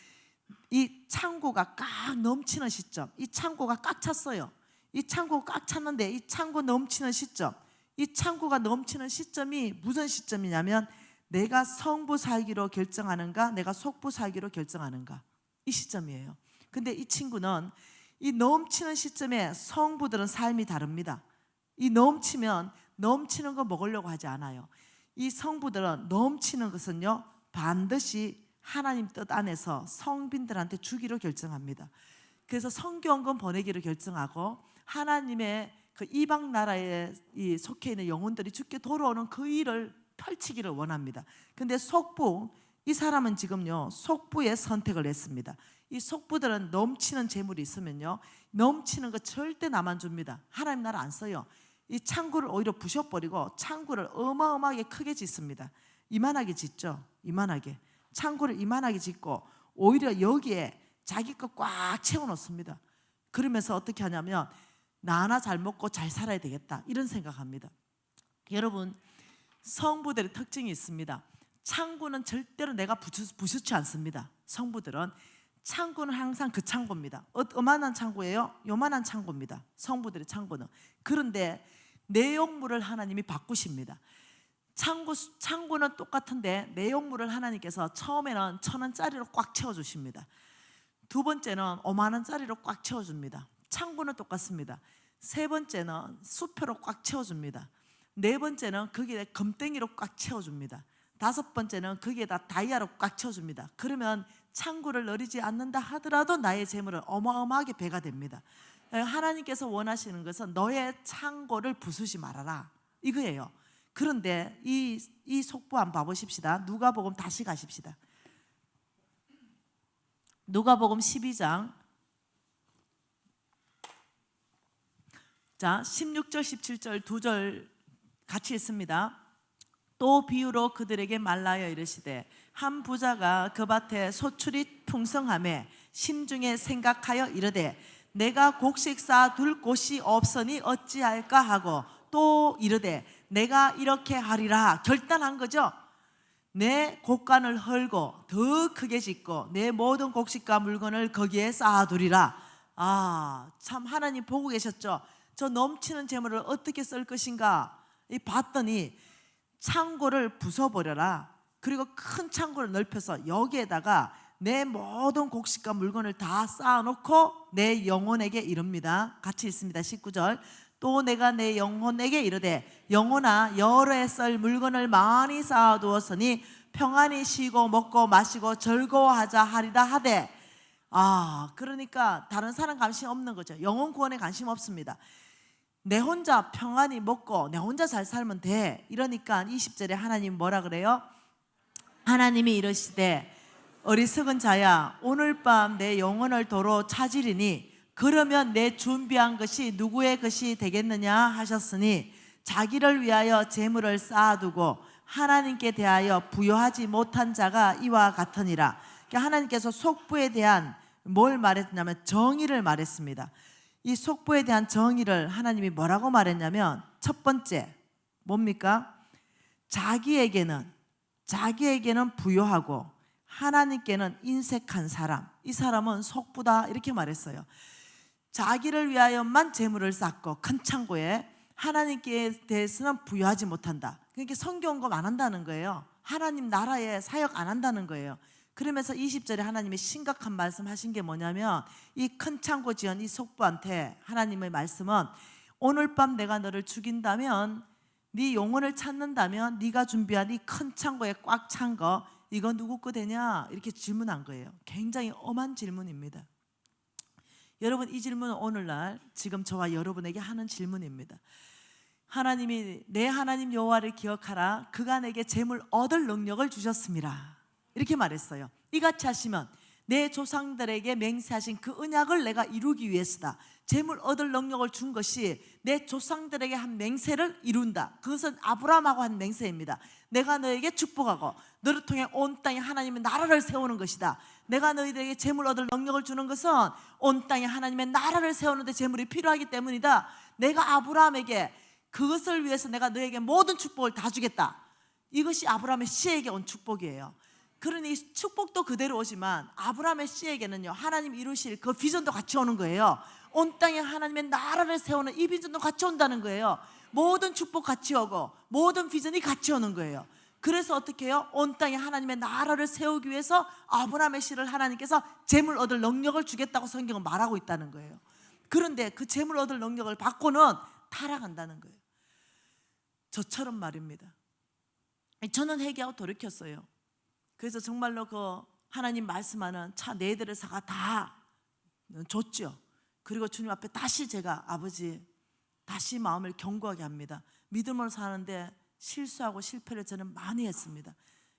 이 창고가 꽉 넘치는 시점, 이 창고가 꽉 찼어요. 이 창고가 꽉 찼는데 이 창고 넘치는 시점, 이 창고가 넘치는 시점이 무슨 시점이냐면 내가 성부 살기로 결정하는가, 내가 속부 살기로 결정하는가, 이 시점이에요. 근데 이 친구는 이 넘치는 시점에 성부들은 삶이 다릅니다. 이 넘치면 넘치는 거 먹으려고 하지 않아요. 이 성부들은 넘치는 것은요 반드시 하나님 뜻 안에서 성빈들한테 주기로 결정합니다. 그래서 성경권 보내기로 결정하고 하나님의 그 이방 나라에 이 속해 있는 영혼들이 주께 돌아오는 그 일을 펼치기를 원합니다. 근데 속부, 이 사람은 지금요 속부의 선택을 했습니다. 이 속부들은 넘치는 재물이 있으면요 넘치는 거 절대 나만 줍니다. 하나님 나라 안 써요. 이 창고를 오히려 부셔버리고 창고를 어마어마하게 크게 짓습니다. 이만하게 짓죠. 이만하게 창고를 이만하게 짓고 오히려 여기에 자기 거 꽉 채워놓습니다. 그러면서 어떻게 하냐면 나 하나 잘 먹고 잘 살아야 되겠다 이런 생각합니다. 여러분, 성부들의 특징이 있습니다. 창고는 절대로 내가 부수지 않습니다. 성부들은 창고는 항상 그 창고입니다. 어만한 창고예요? 요만한 창고입니다. 성부들의 창고는. 그런데 내용물을 하나님이 바꾸십니다. 창고는 똑같은데 내용물을 하나님께서 처음에는 1,000원짜리로 꽉 채워주십니다. 두 번째는 50,000원짜리로 꽉 채워줍니다. 창고는 똑같습니다. 세 번째는 수표로 꽉 채워줍니다. 네 번째는 거기에 금땡이로 꽉 채워줍니다. 다섯 번째는 거기에다 다이아로 꽉 채워줍니다. 그러면 창고를 너리지 않는다 하더라도 나의 재물은 어마어마하게 배가 됩니다. 하나님께서 원하시는 것은 너의 창고를 부수지 말아라 이거예요. 그런데 이 속부 한번 봐보십시다. 누가복음 다시 가십시다. 누가복음 12장 자 16절 17절 2절 같이 있습니다. 또 비유로 그들에게 말라여 이르시되 한 부자가 그 밭에 소출이 풍성하매 심중에 생각하여 이르되 내가 곡식 쌓아둘 곳이 없으니 어찌할까 하고 또 이르되 내가 이렇게 하리라 결단한 거죠. 내 곡간을 헐고 더 크게 짓고 내 모든 곡식과 물건을 거기에 쌓아두리라. 참 하나님 보고 계셨죠. 저 넘치는 재물을 어떻게 쓸 것인가 봤더니 창고를 부숴버려라. 그리고 큰 창고를 넓혀서 여기에다가 내 모든 곡식과 물건을 다 쌓아놓고 내 영혼에게 이릅니다. 같이 있습니다. 19절 또 내가 내 영혼에게 이르되 영혼아 여러 해 쓸 물건을 많이 쌓아두었으니 평안히 쉬고 먹고 마시고 즐거워하자 하리라 하되 그러니까 다른 사람 관심 없는 거죠. 영혼 구원에 관심 없습니다. 내 혼자 평안히 먹고 내 혼자 잘 살면 돼. 이러니까 20절에 하나님 뭐라 그래요? 하나님이 이러시되 어리석은 자야 오늘 밤 내 영혼을 도로 찾으리니 그러면 내 준비한 것이 누구의 것이 되겠느냐 하셨으니 자기를 위하여 재물을 쌓아두고 하나님께 대하여 부여하지 못한 자가 이와 같으니라. 그러니까 하나님께서 속부에 대한 뭘 말했냐면 정의를 말했습니다. 이 속부에 대한 정의를 하나님이 뭐라고 말했냐면 첫 번째 뭡니까? 자기에게는 부여하고 하나님께는 인색한 사람, 이 사람은 속부다 이렇게 말했어요. 자기를 위하여만 재물을 쌓고 큰 창고에 하나님께 대해서는 부여하지 못한다. 그러니까 성경검 안 한다는 거예요. 하나님 나라에 사역 안 한다는 거예요. 그러면서 20절에 하나님이 심각한 말씀 하신 게 뭐냐면 이 큰 창고 지은 이 속부한테 하나님의 말씀은 오늘 밤 내가 너를 죽인다면 네 영혼을 찾는다면 네가 준비한 이 큰 창고에 꽉 찬 거 이거 누구 거 되냐 이렇게 질문한 거예요. 굉장히 엄한 질문입니다. 여러분, 이 질문은 오늘날 지금 저와 여러분에게 하는 질문입니다. 하나님이 내 하나님 여호와를 기억하라. 그가 내게 재물 얻을 능력을 주셨습니다. 이렇게 말했어요. 이같이 하시면 내 조상들에게 맹세하신 그 언약을 내가 이루기 위해서다. 재물 얻을 능력을 준 것이 내 조상들에게 한 맹세를 이룬다. 그것은 아브라함하고 한 맹세입니다. 내가 너에게 축복하고 너를 통해 온 땅에 하나님의 나라를 세우는 것이다. 내가 너희들에게 재물 얻을 능력을 주는 것은 온 땅에 하나님의 나라를 세우는 데 재물이 필요하기 때문이다. 내가 아브라함에게 그것을 위해서 내가 너에게 모든 축복을 다 주겠다. 이것이 아브라함의 씨에게 온 축복이에요. 그러니 축복도 그대로 오지만 아브라함의 씨에게는요, 하나님 이루실 그 비전도 같이 오는 거예요. 온 땅에 하나님의 나라를 세우는 이 비전도 같이 온다는 거예요. 모든 축복 같이 오고 모든 비전이 같이 오는 거예요. 그래서 어떻게 해요? 온 땅에 하나님의 나라를 세우기 위해서 아브라함의 씨를 하나님께서 재물 얻을 능력을 주겠다고 성경은 말하고 있다는 거예요. 그런데 그 재물 얻을 능력을 받고는 타락한다는 거예요. 저처럼 말입니다. 저는 회개하고 돌이켰어요. 그래서 정말로 그 하나님 말씀하는 차 4대를 사가 다 줬죠. 그리고 주님 앞에 다시 제가 아버지 다시 마음을 견고하게 합니다. 믿음으로 사는데 실수하고 실패를 저는 많이 했습니다.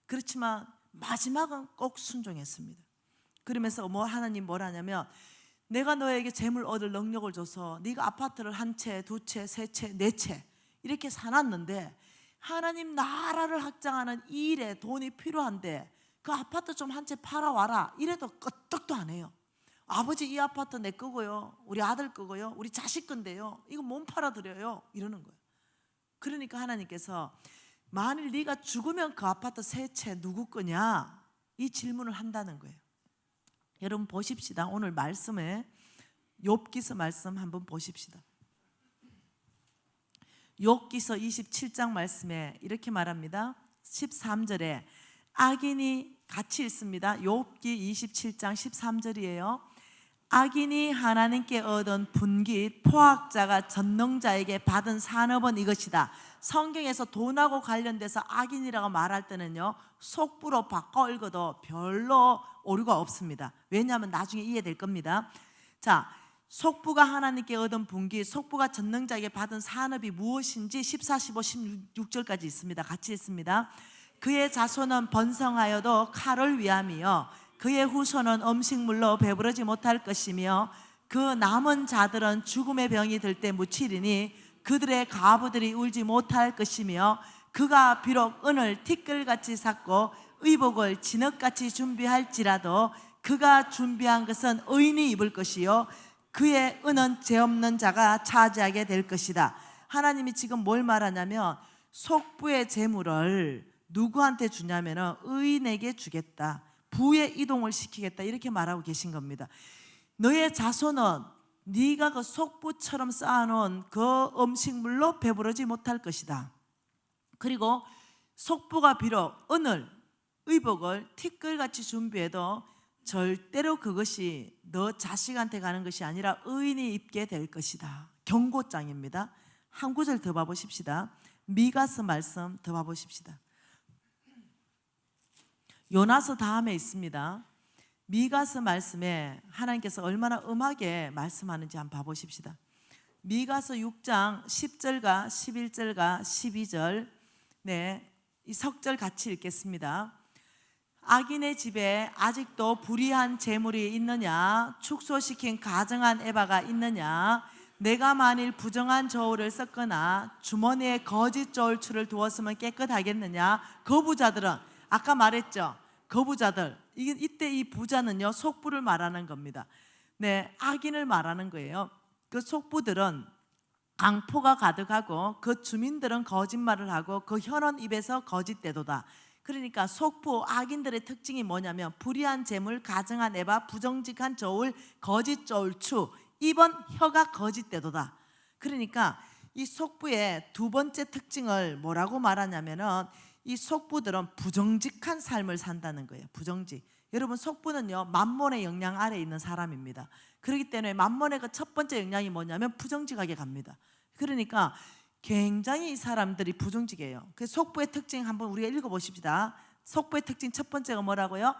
그렇지만 마지막은 꼭 순종했습니다. 그러면서 하나님 뭘 하냐면, 내가 너에게 재물 얻을 능력을 줘서 네가 아파트를 한 채, 2채, 3채, 4채 이렇게 사놨는데 하나님 나라를 확장하는 이 일에 돈이 필요한데 그 아파트 좀 한 채 팔아와라 이래도 끄떡도 안 해요. 아버지, 이 아파트 내 거고요, 우리 아들 거고요, 우리 자식 건데요, 이거 몸 팔아드려요 이러는 거예요. 그러니까 하나님께서 만일 네가 죽으면 그 아파트 3채 누구 거냐 이 질문을 한다는 거예요. 여러분 보십시다. 오늘 말씀에 욥기서 말씀 한번 보십시다. 욥기서 27장 말씀에 이렇게 말합니다. 13절에 악인이 같이 읽습니다. 욥기 27장 13절이에요. 악인이 하나님께 얻은 분깃 포악자가 전능자에게 받은 산업은 이것이다. 성경에서 돈하고 관련돼서 악인이라고 말할 때는요, 속부로 바꿔 읽어도 별로 오류가 없습니다. 왜냐하면 나중에 이해될 겁니다. 자, 속부가 하나님께 얻은 분깃, 속부가 전능자에게 받은 산업이 무엇인지 14, 15, 16절까지 있습니다. 같이 읽습니다. 그의 자손은 번성하여도 칼을 위함이요 그의 후손은 음식물로 배부르지 못할 것이며 그 남은 자들은 죽음의 병이 들 때 묻히리니 그들의 가부들이 울지 못할 것이며 그가 비록 은을 티끌같이 샀고 의복을 진흙같이 준비할지라도 그가 준비한 것은 의인이 입을 것이요 그의 은은 죄 없는 자가 차지하게 될 것이다. 하나님이 지금 뭘 말하냐면 속부의 재물을 누구한테 주냐면 의인에게 주겠다. 부의 이동을 시키겠다 이렇게 말하고 계신 겁니다. 너의 자손은 네가 그 속부처럼 쌓아놓은 그 음식물로 배부르지 못할 것이다. 그리고 속부가 비록 은을 의복을 티끌같이 준비해도 절대로 그것이 너 자식한테 가는 것이 아니라 의인이 입게 될 것이다. 경고장입니다. 한 구절 더 봐보십시다. 미가서 말씀 더 봐보십시다. 요나서 다음에 있습니다. 미가서 말씀에 하나님께서 얼마나 엄하게 말씀하는지 한번 봐보십시다. 미가서 6장 10절과 11절과 12절 이 석절 같이 읽겠습니다. 악인의 집에 아직도 불의한 재물이 있느냐? 축소시킨 가증한 에바가 있느냐? 내가 만일 부정한 저울을 썼거나 주머니에 거짓 저울추를 두었으면 깨끗하겠느냐? 거부자들은 아까 말했죠. 거부자들 이때 이 부자는요 속부를 말하는 겁니다. 악인을 말하는 거예요. 그 속부들은 강포가 가득하고 그 주민들은 거짓말을 하고 그 혀는 입에서 거짓대도다. 그러니까 속부 악인들의 특징이 뭐냐면 불의한 재물, 가증한 에바, 부정직한 저울, 거짓 저울추, 입은 혀가 거짓대도다. 그러니까 이 속부의 두 번째 특징을 뭐라고 말하냐면은 이 속부들은 부정직한 삶을 산다는 거예요. 부정직. 여러분 속부는요 만몬의 영향 아래에 있는 사람입니다. 그렇기 때문에 만몬의 그 첫 번째 영향이 뭐냐면 부정직하게 갑니다. 그러니까 굉장히 이 사람들이 부정직이에요. 그 속부의 특징 한번 우리가 읽어보십시다. 속부의 특징 첫 번째가 뭐라고요?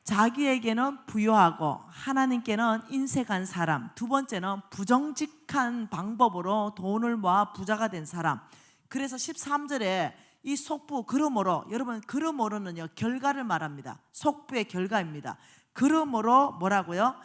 자기에게는 부유하고 하나님께는 인색한 사람. 두 번째는 부정직한 방법으로 돈을 모아 부자가 된 사람. 그래서 13절에 이 속부, 그러므로, 여러분 그러므로는요 결과를 말합니다. 속부의 결과입니다. 그러므로 뭐라고요?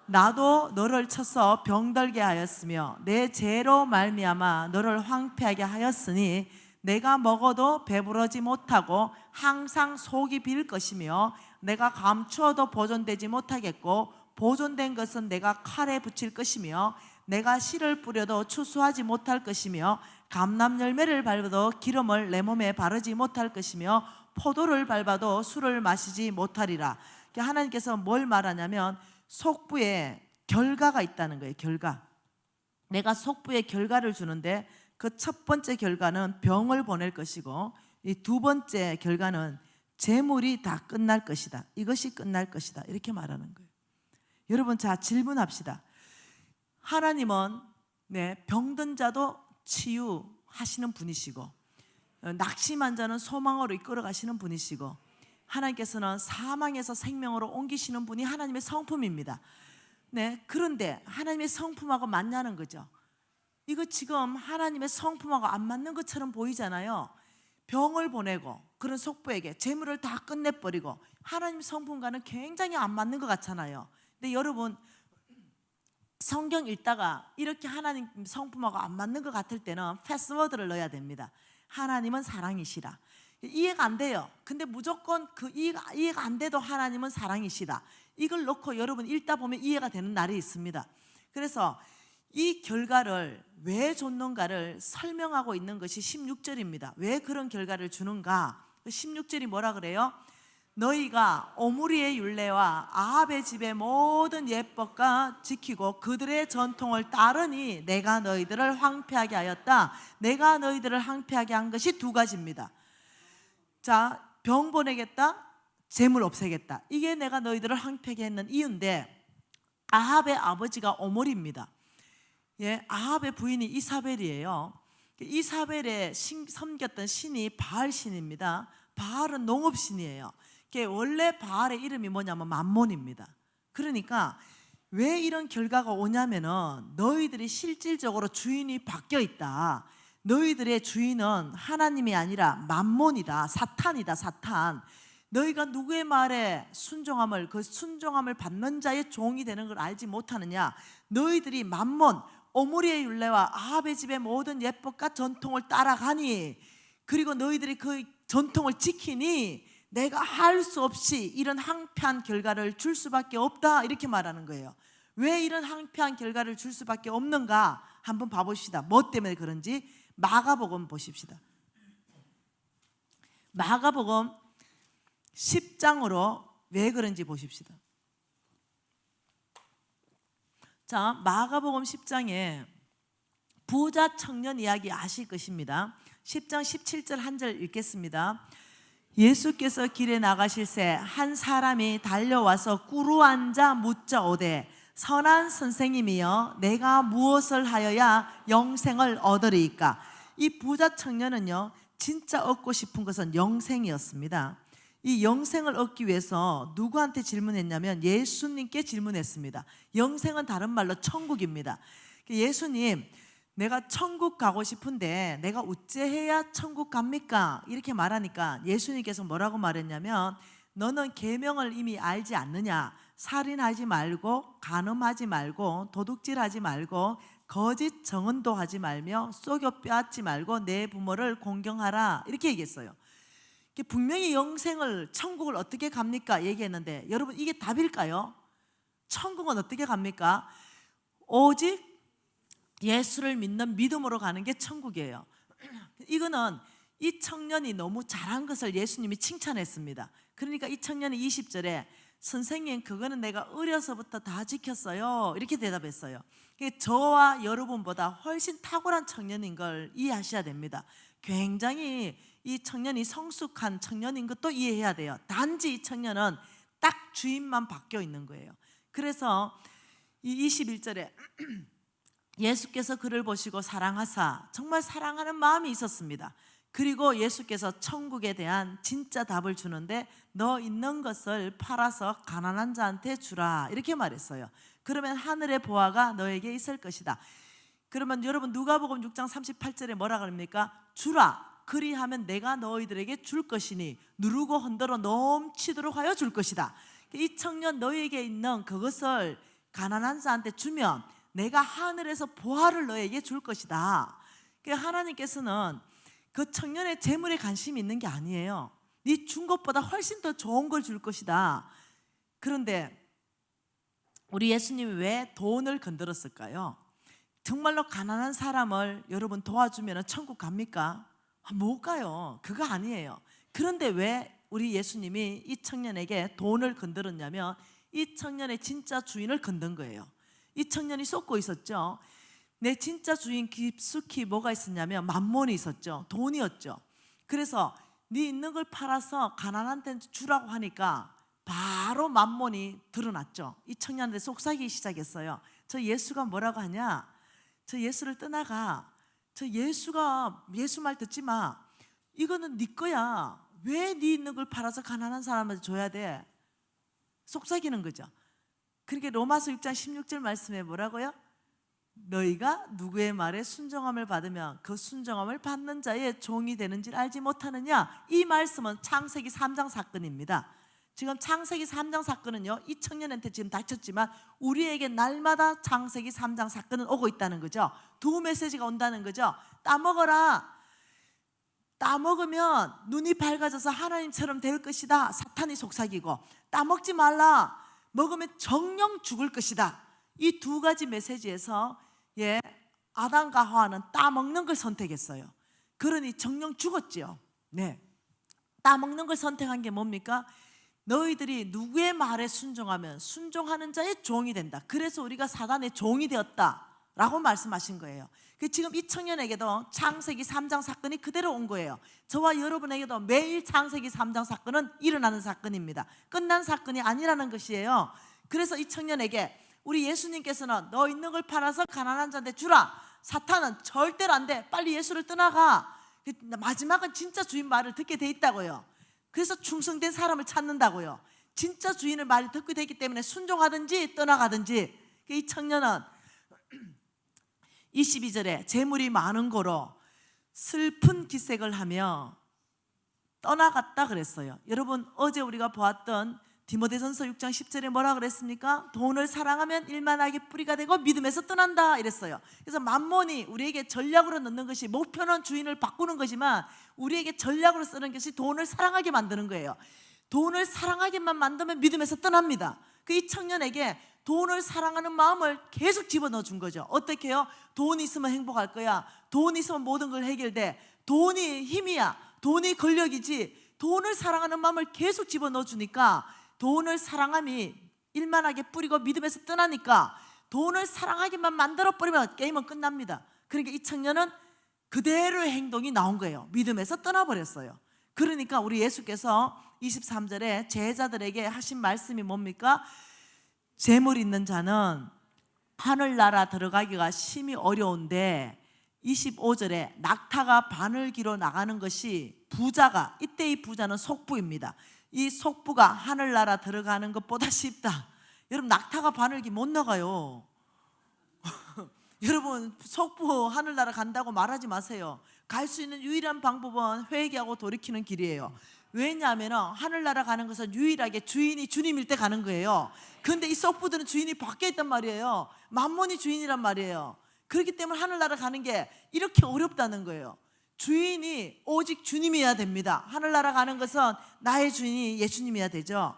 나도 너를 쳐서 병들게 하였으며 내 죄로 말미암아 너를 황폐하게 하였으니 내가 먹어도 배부르지 못하고 항상 속이 빌 것이며 내가 감추어도 보존되지 못하겠고 보존된 것은 내가 칼에 붙일 것이며 내가 씨를 뿌려도 추수하지 못할 것이며 감람 열매를 밟아도 기름을 내 몸에 바르지 못할 것이며 포도를 밟아도 술을 마시지 못하리라. 하나님께서 뭘 말하냐면 속부에 결과가 있다는 거예요. 결과. 내가 속부에 결과를 주는데 그 첫 번째 결과는 병을 보낼 것이고 이 두 번째 결과는 재물이 다 끝날 것이다. 이것이 끝날 것이다. 이렇게 말하는 거예요. 여러분, 자 질문합시다. 하나님은 병든 자도 치유하시는 분이시고 낙심한 자는 소망으로 이끌어 가시는 분이시고 하나님께서는 사망에서 생명으로 옮기시는 분이 하나님의 성품입니다. 그런데 하나님의 성품하고 맞냐는 거죠. 이거 지금 하나님의 성품하고 안 맞는 것처럼 보이잖아요. 병을 보내고 그런 속부에게 재물을 다 끝내버리고 하나님 성품과는 굉장히 안 맞는 것 같잖아요. 근데 여러분, 성경 읽다가 이렇게 하나님 성품하고 안 맞는 것 같을 때는 패스워드를 넣어야 됩니다. 하나님은 사랑이시라. 이해가 안 돼요. 근데 무조건 이해가 안 돼도 하나님은 사랑이시다. 이걸 넣고 여러분 읽다 보면 이해가 되는 날이 있습니다. 그래서 이 결과를 왜 줬는가를 설명하고 있는 것이 16절입니다. 왜 그런 결과를 주는가? 16절이 뭐라 그래요? 너희가 오므리의 율례와 아합의 집의 모든 예법과 지키고 그들의 전통을 따르니 내가 너희들을 황폐하게 하였다. 내가 너희들을 황폐하게 한 것이 두 가지입니다. 자, 병 보내겠다, 재물 없애겠다. 이게 내가 너희들을 황폐하게 했는 이유인데 아합의 아버지가 오므리입니다. 아합의 부인이 이사벨이에요. 이사벨의 섬겼던 신이 바알 신입니다. 바알은 농업신이에요. 원래 바알의 이름이 뭐냐면 맘몬입니다. 그러니까 왜 이런 결과가 오냐면은 너희들이 실질적으로 주인이 바뀌어 있다. 너희들의 주인은 하나님이 아니라 맘몬이다. 사탄이다. 사탄. 너희가 누구의 말에 순종함을, 그 순종함을 받는 자의 종이 되는 걸 알지 못하느냐. 너희들이 맘몬, 오므리의 율례와 아합의 집의 모든 예법과 전통을 따라가니, 그리고 너희들이 그 전통을 지키니 내가 할 수 없이 이런 황폐한 결과를 줄 수밖에 없다. 이렇게 말하는 거예요. 왜 이런 황폐한 결과를 줄 수밖에 없는가 한번 봐봅시다. 뭐 때문에 그런지 마가복음 보십시다. 마가복음 10장으로 왜 그런지 보십시다. 자, 마가복음 10장에 부자 청년 이야기 아실 것입니다. 10장 17절 한 절 읽겠습니다. 예수께서 길에 나가실새 한 사람이 달려와서 꿇어앉아 묻자오되 선한 선생님이여 내가 무엇을 하여야 영생을 얻으리이까. 이 부자 청년은요 진짜 얻고 싶은 것은 영생이었습니다. 이 영생을 얻기 위해서 누구한테 질문했냐면 예수님께 질문했습니다. 영생은 다른 말로 천국입니다. 예수님, 내가 천국 가고 싶은데 내가 어찌해야 천국 갑니까? 이렇게 말하니까 예수님께서 뭐라고 말했냐면 너는 계명을 이미 알지 않느냐? 살인하지 말고 간음하지 말고 도둑질하지 말고 거짓 정언도 하지 말며 쏘겨 빼앗지 말고 내 부모를 공경하라. 이렇게 얘기했어요. 분명히 영생을, 천국을 어떻게 갑니까? 얘기했는데 여러분 이게 답일까요? 천국은 어떻게 갑니까? 오직 예수를 믿는 믿음으로 가는 게 천국이에요. 이거는 이 청년이 너무 잘한 것을 예수님이 칭찬했습니다. 그러니까 이 청년이 20절에 선생님, 그거는 내가 어려서부터 다 지켰어요. 이렇게 대답했어요. 저와 여러분보다 훨씬 탁월한 청년인 걸 이해하셔야 됩니다. 굉장히 이 청년이 성숙한 청년인 것도 이해해야 돼요. 단지 이 청년은 딱 주인만 바뀌어 있는 거예요. 그래서 이 21절에 예수께서 그를 보시고 사랑하사, 정말 사랑하는 마음이 있었습니다. 그리고 예수께서 천국에 대한 진짜 답을 주는데 너 있는 것을 팔아서 가난한 자한테 주라 이렇게 말했어요. 그러면 하늘의 보화가 너에게 있을 것이다. 그러면 여러분 누가복음 6장 38절에 뭐라 그럽니까? 주라 그리하면 내가 너희들에게 줄 것이니 누르고 흔들어 넘치도록 하여 줄 것이다. 이 청년 너희에게 있는 그것을 가난한 자한테 주면 내가 하늘에서 보화를 너에게 줄 것이다. 하나님께서는 그 청년의 재물에 관심이 있는 게 아니에요. 네 준 것보다 훨씬 더 좋은 걸 줄 것이다. 그런데 우리 예수님이 왜 돈을 건드렸을까요? 정말로 가난한 사람을 여러분 도와주면 천국 갑니까? 못 가요. 그거 아니에요. 그런데 왜 우리 예수님이 이 청년에게 돈을 건드렸냐면 이 청년의 진짜 주인을 건든 거예요. 이 청년이 쏟고 있었죠. 내 진짜 주인 깊숙이 뭐가 있었냐면 만몬이 있었죠. 돈이었죠. 그래서 네 있는 걸 팔아서 가난한 데 주라고 하니까 바로 만몬이 드러났죠. 이 청년한테 속삭이기 시작했어요. 저 예수가 뭐라고 하냐? 저 예수를 떠나가. 저 예수가 예수 말 듣지 마. 이거는 네 거야. 왜 네 있는 걸 팔아서 가난한 사람한테 줘야 돼? 속삭이는 거죠. 그렇게 로마서 6장 16절 말씀에 뭐라고요? 너희가 누구의 말에 순종함을 받으면 그 순종함을 받는 자의 종이 되는지를 알지 못하느냐? 이 말씀은 창세기 3장 사건입니다. 지금 창세기 3장 사건은요 이 청년한테 지금 닥쳤지만 우리에게 날마다 창세기 3장 사건은 오고 있다는 거죠. 두 메시지가 온다는 거죠. 따먹어라. 따먹으면 눈이 밝아져서 하나님처럼 될 것이다. 사탄이 속삭이고, 따먹지 말라. 먹으면 정령 죽을 것이다. 이 두 가지 메시지에서 아담과 하와는 따먹는 걸 선택했어요. 그러니 정령 죽었지요. 네. 따먹는 걸 선택한 게 뭡니까? 너희들이 누구의 말에 순종하면 순종하는 자의 종이 된다. 그래서 우리가 사단의 종이 되었다라고 말씀하신 거예요. 지금 이 청년에게도 창세기 3장 사건이 그대로 온 거예요. 저와 여러분에게도 매일 창세기 3장 사건은 일어나는 사건입니다. 끝난 사건이 아니라는 것이에요. 그래서 이 청년에게 우리 예수님께서는 너 있는 걸 팔아서 가난한 자한테 주라. 사탄은 절대로 안 돼. 빨리 예수를 떠나가. 마지막은 진짜 주인 말을 듣게 돼 있다고요. 그래서 충성된 사람을 찾는다고요. 진짜 주인의 말을 듣게 되기 때문에 순종하든지 떠나가든지. 이 청년은 22절에 재물이 많은 거로 슬픈 기색을 하며 떠나갔다 그랬어요. 여러분 어제 우리가 보았던 디모데전서 6장 10절에 뭐라 그랬습니까? 돈을 사랑하면 일만하게 뿌리가 되고 믿음에서 떠난다 이랬어요. 그래서 만몬이 우리에게 전략으로 넣는 것이, 목표는 주인을 바꾸는 거지만 우리에게 전략으로 쓰는 것이 돈을 사랑하게 만드는 거예요. 돈을 사랑하게만 만들면 믿음에서 떠납니다. 이 청년에게 돈을 사랑하는 마음을 계속 집어넣어 준 거죠. 어떻게 해요? 돈이 있으면 행복할 거야. 돈이 있으면 모든 걸 해결돼. 돈이 힘이야. 돈이 권력이지. 돈을 사랑하는 마음을 계속 집어넣어 주니까 돈을 사랑함이 일만하게 뿌리고 믿음에서 떠나니까 돈을 사랑하기만 만들어버리면 게임은 끝납니다. 그러니까 이 청년은 그대로의 행동이 나온 거예요. 믿음에서 떠나버렸어요. 그러니까 우리 예수께서 23절에 제자들에게 하신 말씀이 뭡니까? 재물 있는 자는 하늘나라 들어가기가 심히 어려운데 25절에 낙타가 바늘기로 나가는 것이 부자가, 이때 이 부자는 속부입니다. 이 속부가 하늘나라 들어가는 것보다 쉽다. 여러분 낙타가 바늘기 못 나가요. 여러분 속부 하늘나라 간다고 말하지 마세요. 갈 수 있는 유일한 방법은 회개하고 돌이키는 길이에요. 왜냐하면 하늘나라 가는 것은 유일하게 주인이 주님일 때 가는 거예요. 그런데 이 속부들은 주인이 밖에 있단 말이에요. 만몬이 주인이란 말이에요. 그렇기 때문에 하늘나라 가는 게 이렇게 어렵다는 거예요. 주인이 오직 주님이어야 됩니다. 하늘나라 가는 것은 나의 주인이 예수님이어야 되죠.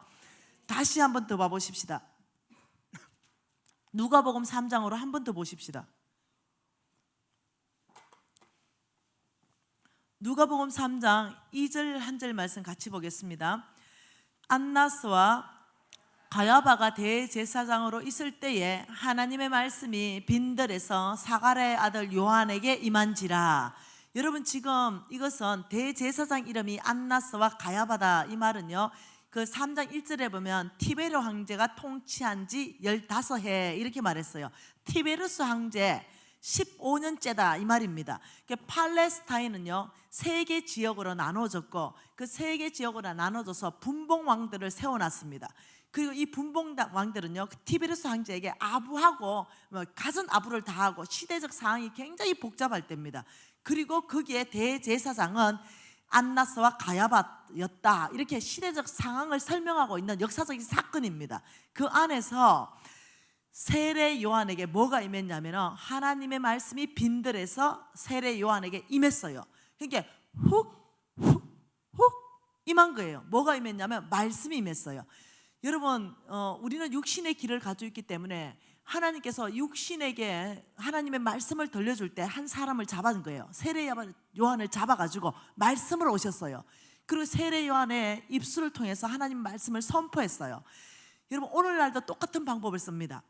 다시 한 번 더 봐보십시다. 누가복음 3장으로 한 번 더 보십시다. 누가복음 3장 2절 한 절 말씀 같이 보겠습니다. 안나스와 가야바가 대제사장으로 있을 때에 하나님의 말씀이 빈들에서 사가랴의 아들 요한에게 임한지라. 여러분 지금 이것은 대제사장 이름이 안나스와 가야바다. 이 말은요 그 3장 1절에 보면 티베르 황제가 통치한 지 15해 이렇게 말했어요. 티베르스 황제, 15년째다 이 말입니다. 팔레스타인은요 3개 지역으로 나눠졌고 그 3개 지역으로 나눠져서 분봉 왕들을 세워놨습니다. 그리고 이 분봉 왕들은요 티베리스 황제에게 아부하고 갖은 아부를 다하고 시대적 상황이 굉장히 복잡할 때입니다. 그리고 거기에 대제사장은 안나스와 가야밧이었다. 이렇게 시대적 상황을 설명하고 있는 역사적인 사건입니다. 그 안에서 세례 요한에게 뭐가 임했냐면 하나님의 말씀이 빈들에서 세례 요한에게 임했어요. 그러니까 훅 임한 거예요. 뭐가 임했냐면 말씀이 임했어요. 여러분 우리는 육신의 길을 가지고 있기 때문에 하나님께서 육신에게 하나님의 말씀을 들려줄 때 한 사람을 잡은 거예요. 세례 요한을 잡아가지고 말씀으로 오셨어요. 그리고 세례 요한의 입술을 통해서 하나님 말씀을 선포했어요. 여러분 오늘날도 똑같은 방법을 씁니다.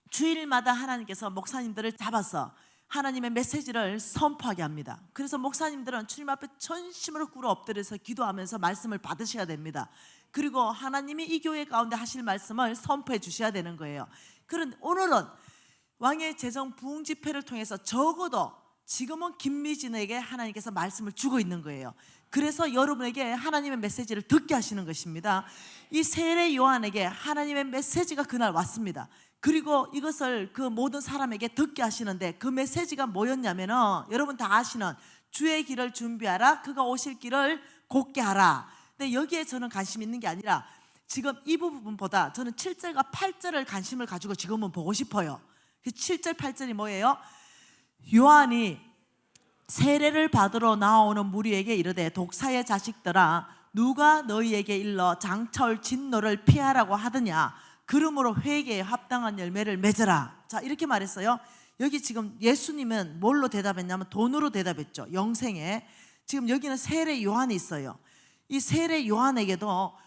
주일마다 하나님께서 목사님들을 잡아서 하나님의 메시지를 선포하게 합니다. 그래서 목사님들은 주님 앞에 전심으로 꿇어 엎드려서 기도하면서 말씀을 받으셔야 됩니다. 그리고 하나님이 이 교회 가운데 하실 말씀을 선포해 주셔야 되는 거예요. 그런데 오늘은 왕의 재정 부흥 집회를 통해서 적어도 지금은 김미진에게 하나님께서 말씀을 주고 있는 거예요. 그래서 여러분에게 하나님의 메시지를 듣게 하시는 것입니다. 이 세례 요한에게 하나님의 메시지가 그날 왔습니다. 그리고 이것을 그 모든 사람에게 듣게 하시는데 그 메시지가 뭐였냐면은 여러분 다 아시는 주의 길을 준비하라, 그가 오실 길을 곧게 하라. 근데 여기에 저는 관심 있는 게 아니라 지금 이 부분보다 저는 7절과 8절을 관심을 가지고 지금은 보고 싶어요. 7절 8절이 뭐예요? 요한이 세례를 받으러 나오는 무리에게 이르되 독사의 자식들아 누가 너희에게 일러 장차올 진노를 피하라고 하더냐, 그러므로 회개에 합당한 열매를 맺으라. 자, 이렇게 말했어요. 여기 지금 예수님은 뭘로 대답했냐면 돈으로 대답했죠. 영생에. 지금 여기는 세례 요한이 있어요. 이 세례 요한에게도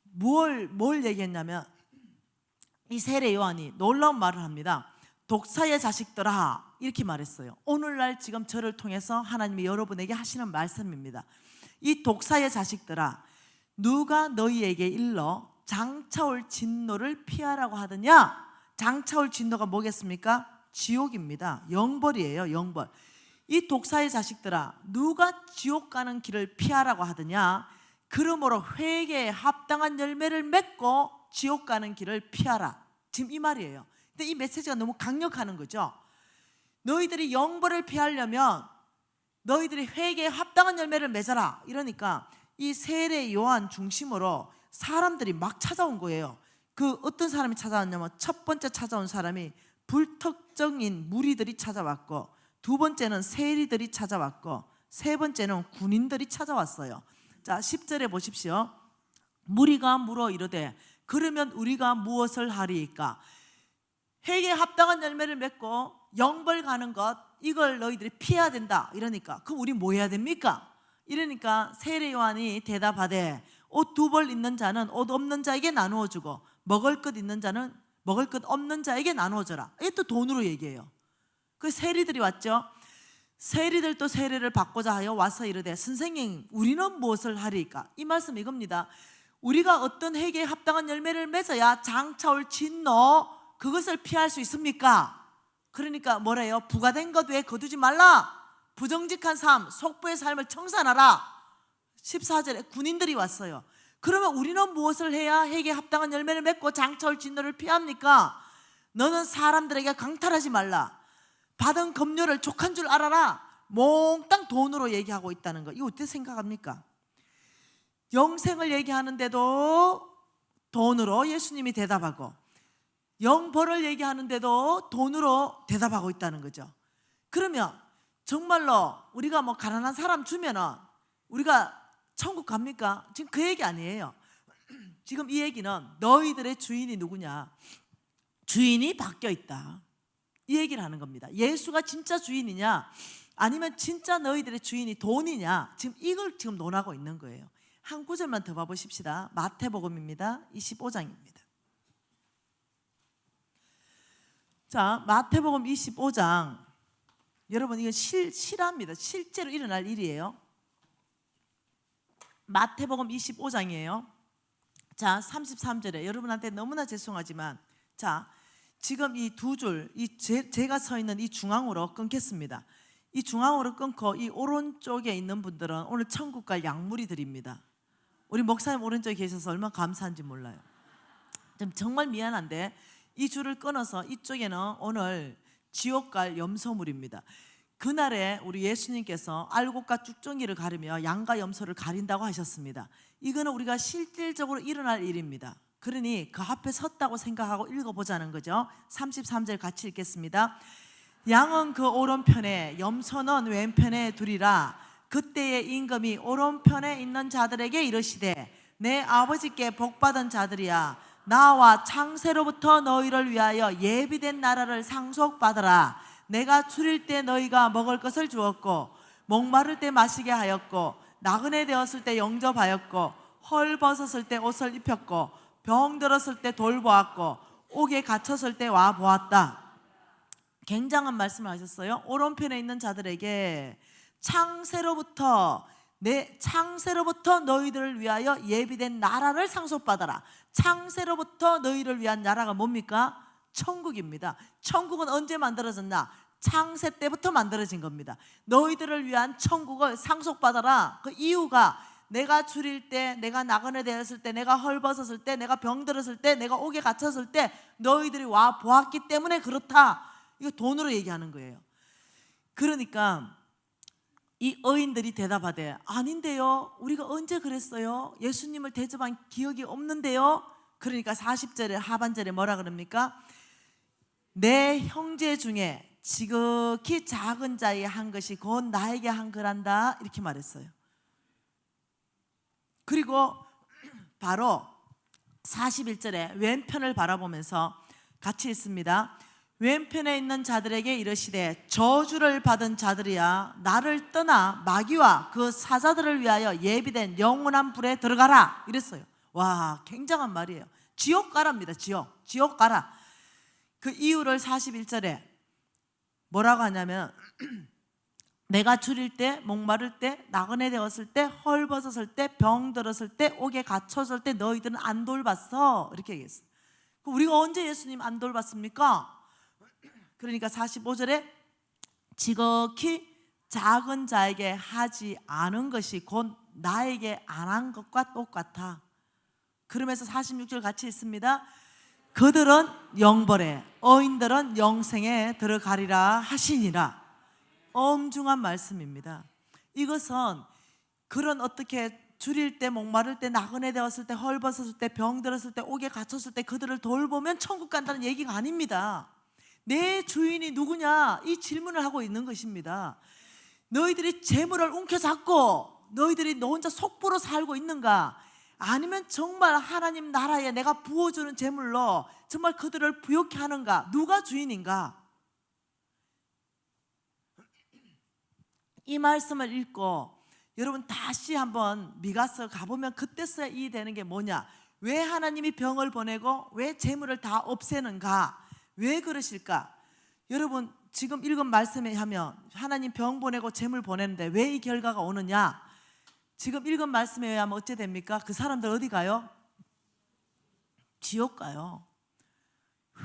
뭘 얘기했냐면 이 세례 요한이 놀라운 말을 합니다. 독사의 자식들아 이렇게 말했어요. 오늘날 지금 저를 통해서 하나님이 여러분에게 하시는 말씀입니다. 이 독사의 자식들아 누가 너희에게 일러 장차올 진노를 피하라고 하더냐? 장차올 진노가 뭐겠습니까? 지옥입니다. 영벌이에요. 영벌. 이 독사의 자식들아 누가 지옥 가는 길을 피하라고 하더냐? 그러므로 회개에 합당한 열매를 맺고 지옥 가는 길을 피하라. 지금 이 말이에요. 근데 이 메시지가 너무 강력하는 거죠. 너희들이 영벌을 피하려면 너희들이 회개에 합당한 열매를 맺어라. 이러니까 이 세례 요한 중심으로 사람들이 막 찾아온 거예요. 그 어떤 사람이 찾아왔냐면 첫 번째 찾아온 사람이 불특정인 무리들이 찾아왔고, 두 번째는 세리들이 찾아왔고, 세 번째는 군인들이 찾아왔어요. 자, 10절에 보십시오. 무리가 물어 이르되 그러면 우리가 무엇을 하리이까? 회개에 합당한 열매를 맺고 영벌 가는 것, 이걸 너희들이 피해야 된다. 이러니까 그럼 우리 뭐 해야 됩니까? 이러니까 세례 요한이 대답하되 옷 2벌 있는 자는 옷 없는 자에게 나누어 주고 먹을 것 있는 자는 먹을 것 없는 자에게 나누어 줘라. 이것도 돈으로 얘기해요. 그 세리들이 왔죠. 세리들도 세례를 받고자 하여 와서 이르되 선생님 우리는 무엇을 하리까? 이 말씀 이겁니다. 우리가 어떤 회개에 합당한 열매를 맺어야 장차올 진노 그것을 피할 수 있습니까? 그러니까 뭐래요? 부가된 것 외에 거두지 말라. 부정직한 삶, 속부의 삶을 청산하라. 14절에 군인들이 왔어요. 그러면 우리는 무엇을 해야 회개에 합당한 열매를 맺고 장차올 진노를 피합니까? 너는 사람들에게 강탈하지 말라. 받은 급료를 족한 줄 알아라. 몽땅 돈으로 얘기하고 있다는 거. 이거 어떻게 생각합니까? 영생을 얘기하는데도 돈으로 예수님이 대답하고, 영벌을 얘기하는데도 돈으로 대답하고 있다는 거죠. 그러면 정말로 우리가 뭐 가난한 사람 주면은 우리가 천국 갑니까? 지금 그 얘기 아니에요. 지금 이 얘기는 너희들의 주인이 누구냐? 주인이 바뀌어 있다. 이 얘기를 하는 겁니다. 예수가 진짜 주인이냐 아니면 진짜 너희들의 주인이 돈이냐, 지금 이걸 지금 논하고 있는 거예요. 한 구절만 더 봐보십시다. 마태복음입니다. 25장입니다. 자, 마태복음 25장. 여러분 이건 실화입니다. 실제로 일어날 일이에요. 마태복음 25장이에요. 자, 33절에 여러분한테 너무나 죄송하지만 자, 지금 이 두 줄, 제가 서 있는 이 중앙으로 끊겠습니다. 이 중앙으로 끊고 이 오른쪽에 있는 분들은 오늘 천국 갈 약물이 드립니다. 우리 목사님 오른쪽에 계셔서 얼마나 감사한지 몰라요. 정말 미안한데 이 줄을 끊어서 이쪽에는 오늘 지옥 갈 염소물입니다. 그날에 우리 예수님께서 알곡과 쭉정이를 가르며 양과 염소를 가린다고 하셨습니다. 이거는 우리가 실질적으로 일어날 일입니다. 그러니 그 앞에 섰다고 생각하고 읽어보자는 거죠. 33절 같이 읽겠습니다. 양은 그 오른편에 염소는 왼편에 두리라. 그때의 임금이 오른편에 있는 자들에게 이르시되 내 아버지께 복받은 자들이야, 나와 창세로부터 너희를 위하여 예비된 나라를 상속받으라. 내가 추릴 때 너희가 먹을 것을 주었고 목마를 때 마시게 하였고 나그네 되었을 때 영접하였고 헐벗었을 때 옷을 입혔고 병들었을 때 돌보았고 옥에 갇혔을 때 와 보았다. 굉장한 말씀을 하셨어요. 오른편에 있는 자들에게 창세로부터 너희들을 위하여 예비된 나라를 상속받아라. 창세로부터 너희를 위한 나라가 뭡니까? 천국입니다. 천국은 언제 만들어졌나? 창세 때부터 만들어진 겁니다. 너희들을 위한 천국을 상속받아라. 그 이유가 내가 줄일 때, 내가 나그네 되었을 때, 내가 헐벗었을 때, 내가 병들었을 때, 내가 옥에 갇혔을 때 너희들이 와 보았기 때문에 그렇다. 이거 돈으로 얘기하는 거예요. 그러니까 이 어인들이 대답하되 아닌데요, 우리가 언제 그랬어요? 예수님을 대접한 기억이 없는데요. 그러니까 40절에 하반절에 뭐라 그럽니까? 내 형제 중에 지극히 작은 자의 한 것이 곧 나에게 한 거란다, 이렇게 말했어요. 그리고 바로 41절에 왼편을 바라보면서 같이 읽습니다. 왼편에 있는 자들에게 이르시되 저주를 받은 자들이야, 나를 떠나 마귀와 그 사자들을 위하여 예비된 영원한 불에 들어가라, 이랬어요. 와, 굉장한 말이에요. 지옥 가랍니다. 지옥 가라. 그 이유를 41절에 뭐라고 하냐면 내가 줄일 때, 목마를 때, 나그네 되었을 때, 헐벗었을 때, 병들었을 때, 옥에 갇혔을 때 너희들은 안 돌봤어, 이렇게 얘기했어요. 우리가 언제 예수님 안 돌봤습니까? 그러니까 45절에 지극히 작은 자에게 하지 않은 것이 곧 나에게 안 한 것과 똑같아. 그러면서 46절 같이 있습니다. 그들은 영벌에, 어인들은 영생에 들어가리라 하시니라. 엄중한 말씀입니다. 이것은 그런 어떻게 줄일 때, 목마를 때, 나그네 되었을 때, 헐벗었을 때, 병들었을 때, 옥에 갇혔을 때 그들을 돌보면 천국 간다는 얘기가 아닙니다. 내 주인이 누구냐? 이 질문을 하고 있는 것입니다. 너희들이 재물을 움켜잡고 너희들이 너 혼자 속보로 살고 있는가? 아니면 정말 하나님 나라에 내가 부어주는 재물로 정말 그들을 부욕케 하는가? 누가 주인인가? 이 말씀을 읽고 여러분 다시 한번 미가서 가보면 그때서야 이해되는 게 뭐냐? 왜 하나님이 병을 보내고 왜 재물을 다 없애는가? 왜 그러실까? 여러분 지금 읽은 말씀에 하면 하나님 병 보내고 재물 보내는데 왜 이 결과가 오느냐? 지금 읽은 말씀에 의하면 어찌 됩니까? 그 사람들 어디 가요? 지옥 가요.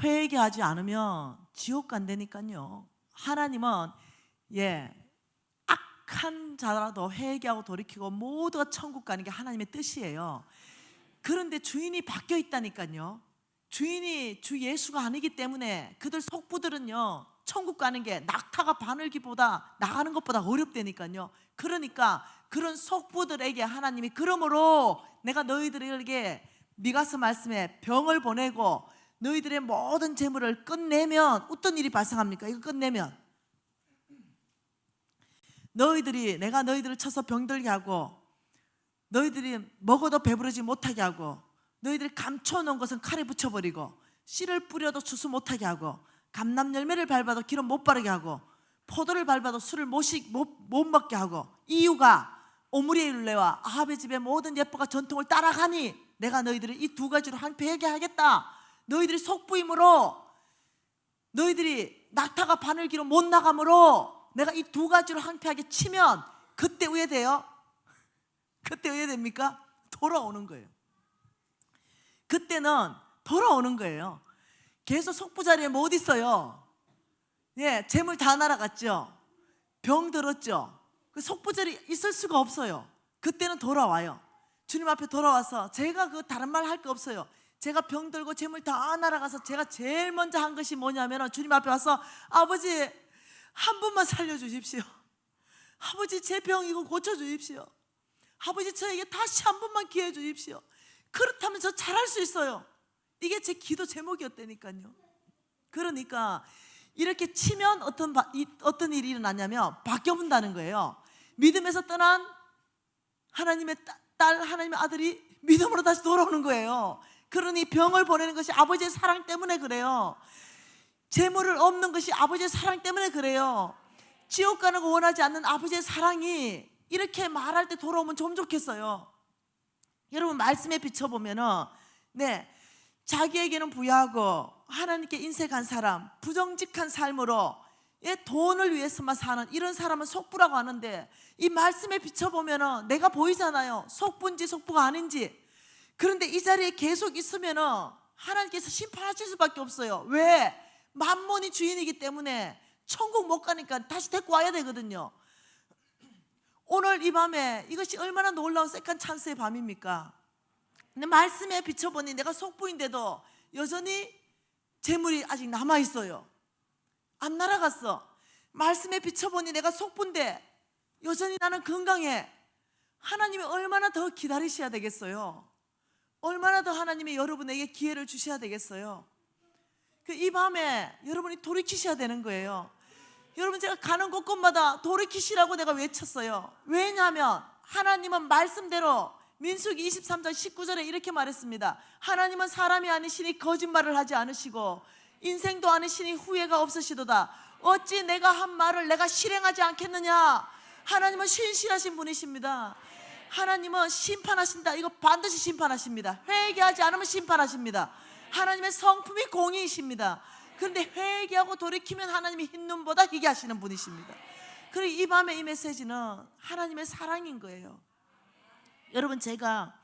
회개하지 않으면 지옥 간다니까요. 하나님은 악한 자라도 회개하고 돌이키고 모두가 천국 가는 게 하나님의 뜻이에요. 그런데 주인이 바뀌어 있다니까요. 주인이 주 예수가 아니기 때문에 그들 속부들은요 천국 가는 게 낙타가 바늘기보다 나가는 것보다 어렵다니까요. 그러니까 그런 속부들에게 하나님이 그러므로 내가 너희들에게 미가서 말씀에 병을 보내고 너희들의 모든 재물을 끝내면 어떤 일이 발생합니까? 이거 끝내면 내가 너희들을 쳐서 병들게 하고 너희들이 먹어도 배부르지 못하게 하고 너희들이 감춰놓은 것은 칼에 붙여버리고 씨를 뿌려도 추수 못하게 하고 감람 열매를 밟아도 기름 못 바르게 하고 포도를 밟아도 술을 못 먹게 하고 이유가 오므리의 율례와 아합의 집의 모든 예법과 전통을 따라가니 내가 너희들을 이 두 가지로 한패하게 하겠다. 너희들이 속부임으로 너희들이 낙타가 바늘기로 못 나가므로 내가 이 두 가지로 한패하게 치면 그때 후회돼요? 그때 후회됩니까? 돌아오는 거예요. 그때는 돌아오는 거예요. 계속 속부 자리에 못 있어요. 예, 재물 다 날아갔죠. 병 들었죠. 그 속부 자리에 있을 수가 없어요. 그때는 돌아와요. 주님 앞에 돌아와서 제가 그 다른 말 할 거 없어요. 제가 병 들고 재물 다 날아가서 제가 제일 먼저 한 것이 뭐냐면 주님 앞에 와서 아버지 한 분만 살려주십시오. 아버지 제 병 이거 고쳐주십시오. 아버지 저에게 다시 한 번만 기회 주십시오. 그렇다면 저 잘할 수 있어요. 이게 제 기도 제목이었다니까요. 그러니까 이렇게 치면 어떤 일이 일어나냐면 바뀌어본다는 거예요. 믿음에서 떠난 하나님의 딸, 하나님의 아들이 믿음으로 다시 돌아오는 거예요. 그러니 병을 보내는 것이 아버지의 사랑 때문에 그래요. 재물을 얻는 것이 아버지의 사랑 때문에 그래요. 지옥 가는 거 원하지 않는 아버지의 사랑이 이렇게 말할 때 돌아오면 좀 좋겠어요. 여러분 말씀에 비춰보면은 자기에게는 부유하고 하나님께 인색한 사람, 부정직한 삶으로 돈을 위해서만 사는 이런 사람은 속부라고 하는데, 이 말씀에 비춰보면은 내가 보이잖아요. 속부인지 속부가 아닌지. 그런데 이 자리에 계속 있으면은 하나님께서 심판하실 수밖에 없어요. 왜? 만몬이 주인이기 때문에 천국 못 가니까 다시 데리고 와야 되거든요. 오늘 이 밤에 이것이 얼마나 놀라운 세컨 찬스의 밤입니까? 근데 말씀에 비춰보니 내가 속부인데도 여전히 재물이 아직 남아있어요. 안 날아갔어. 말씀에 비춰보니 내가 속부인데 여전히 나는 건강해. 하나님이 얼마나 더 기다리셔야 되겠어요? 얼마나 더 하나님이 여러분에게 기회를 주셔야 되겠어요? 이 밤에 여러분이 돌이키셔야 되는 거예요. 여러분 제가 가는 곳곳마다 돌이키시라고 내가 외쳤어요. 왜냐하면 하나님은 말씀대로 민수기 23장 19절에 이렇게 말했습니다. 하나님은 사람이 아니시니 거짓말을 하지 않으시고 인생도 아니시니 후회가 없으시도다. 어찌 내가 한 말을 내가 실행하지 않겠느냐. 하나님은 신실하신 분이십니다. 하나님은 심판하신다. 이거 반드시 심판하십니다. 회개하지 않으면 심판하십니다. 하나님의 성품이 공의이십니다. 그런데 회개하고 돌이키면 하나님이 흰 눈보다 희게 하시는 분이십니다. 그리고 이 밤에 이 메시지는 하나님의 사랑인 거예요. 여러분 제가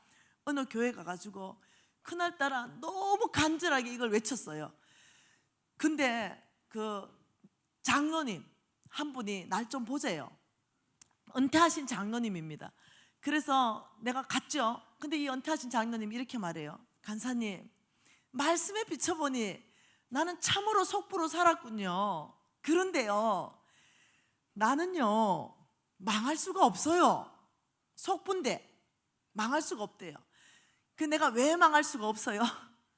어느 교회 가가지고 그날따라 너무 간절하게 이걸 외쳤어요. 근데 그 장로님 한 분이 날 좀 보세요. 은퇴하신 장로님입니다. 그래서 내가 갔죠. 근데 이 은퇴하신 장로님이 이렇게 말해요. 간사님 말씀에 비춰보니 나는 참으로 속부로 살았군요. 그런데요 나는요 망할 수가 없어요. 속부인데 망할 수가 없대요. 그 내가 왜 망할 수가 없어요?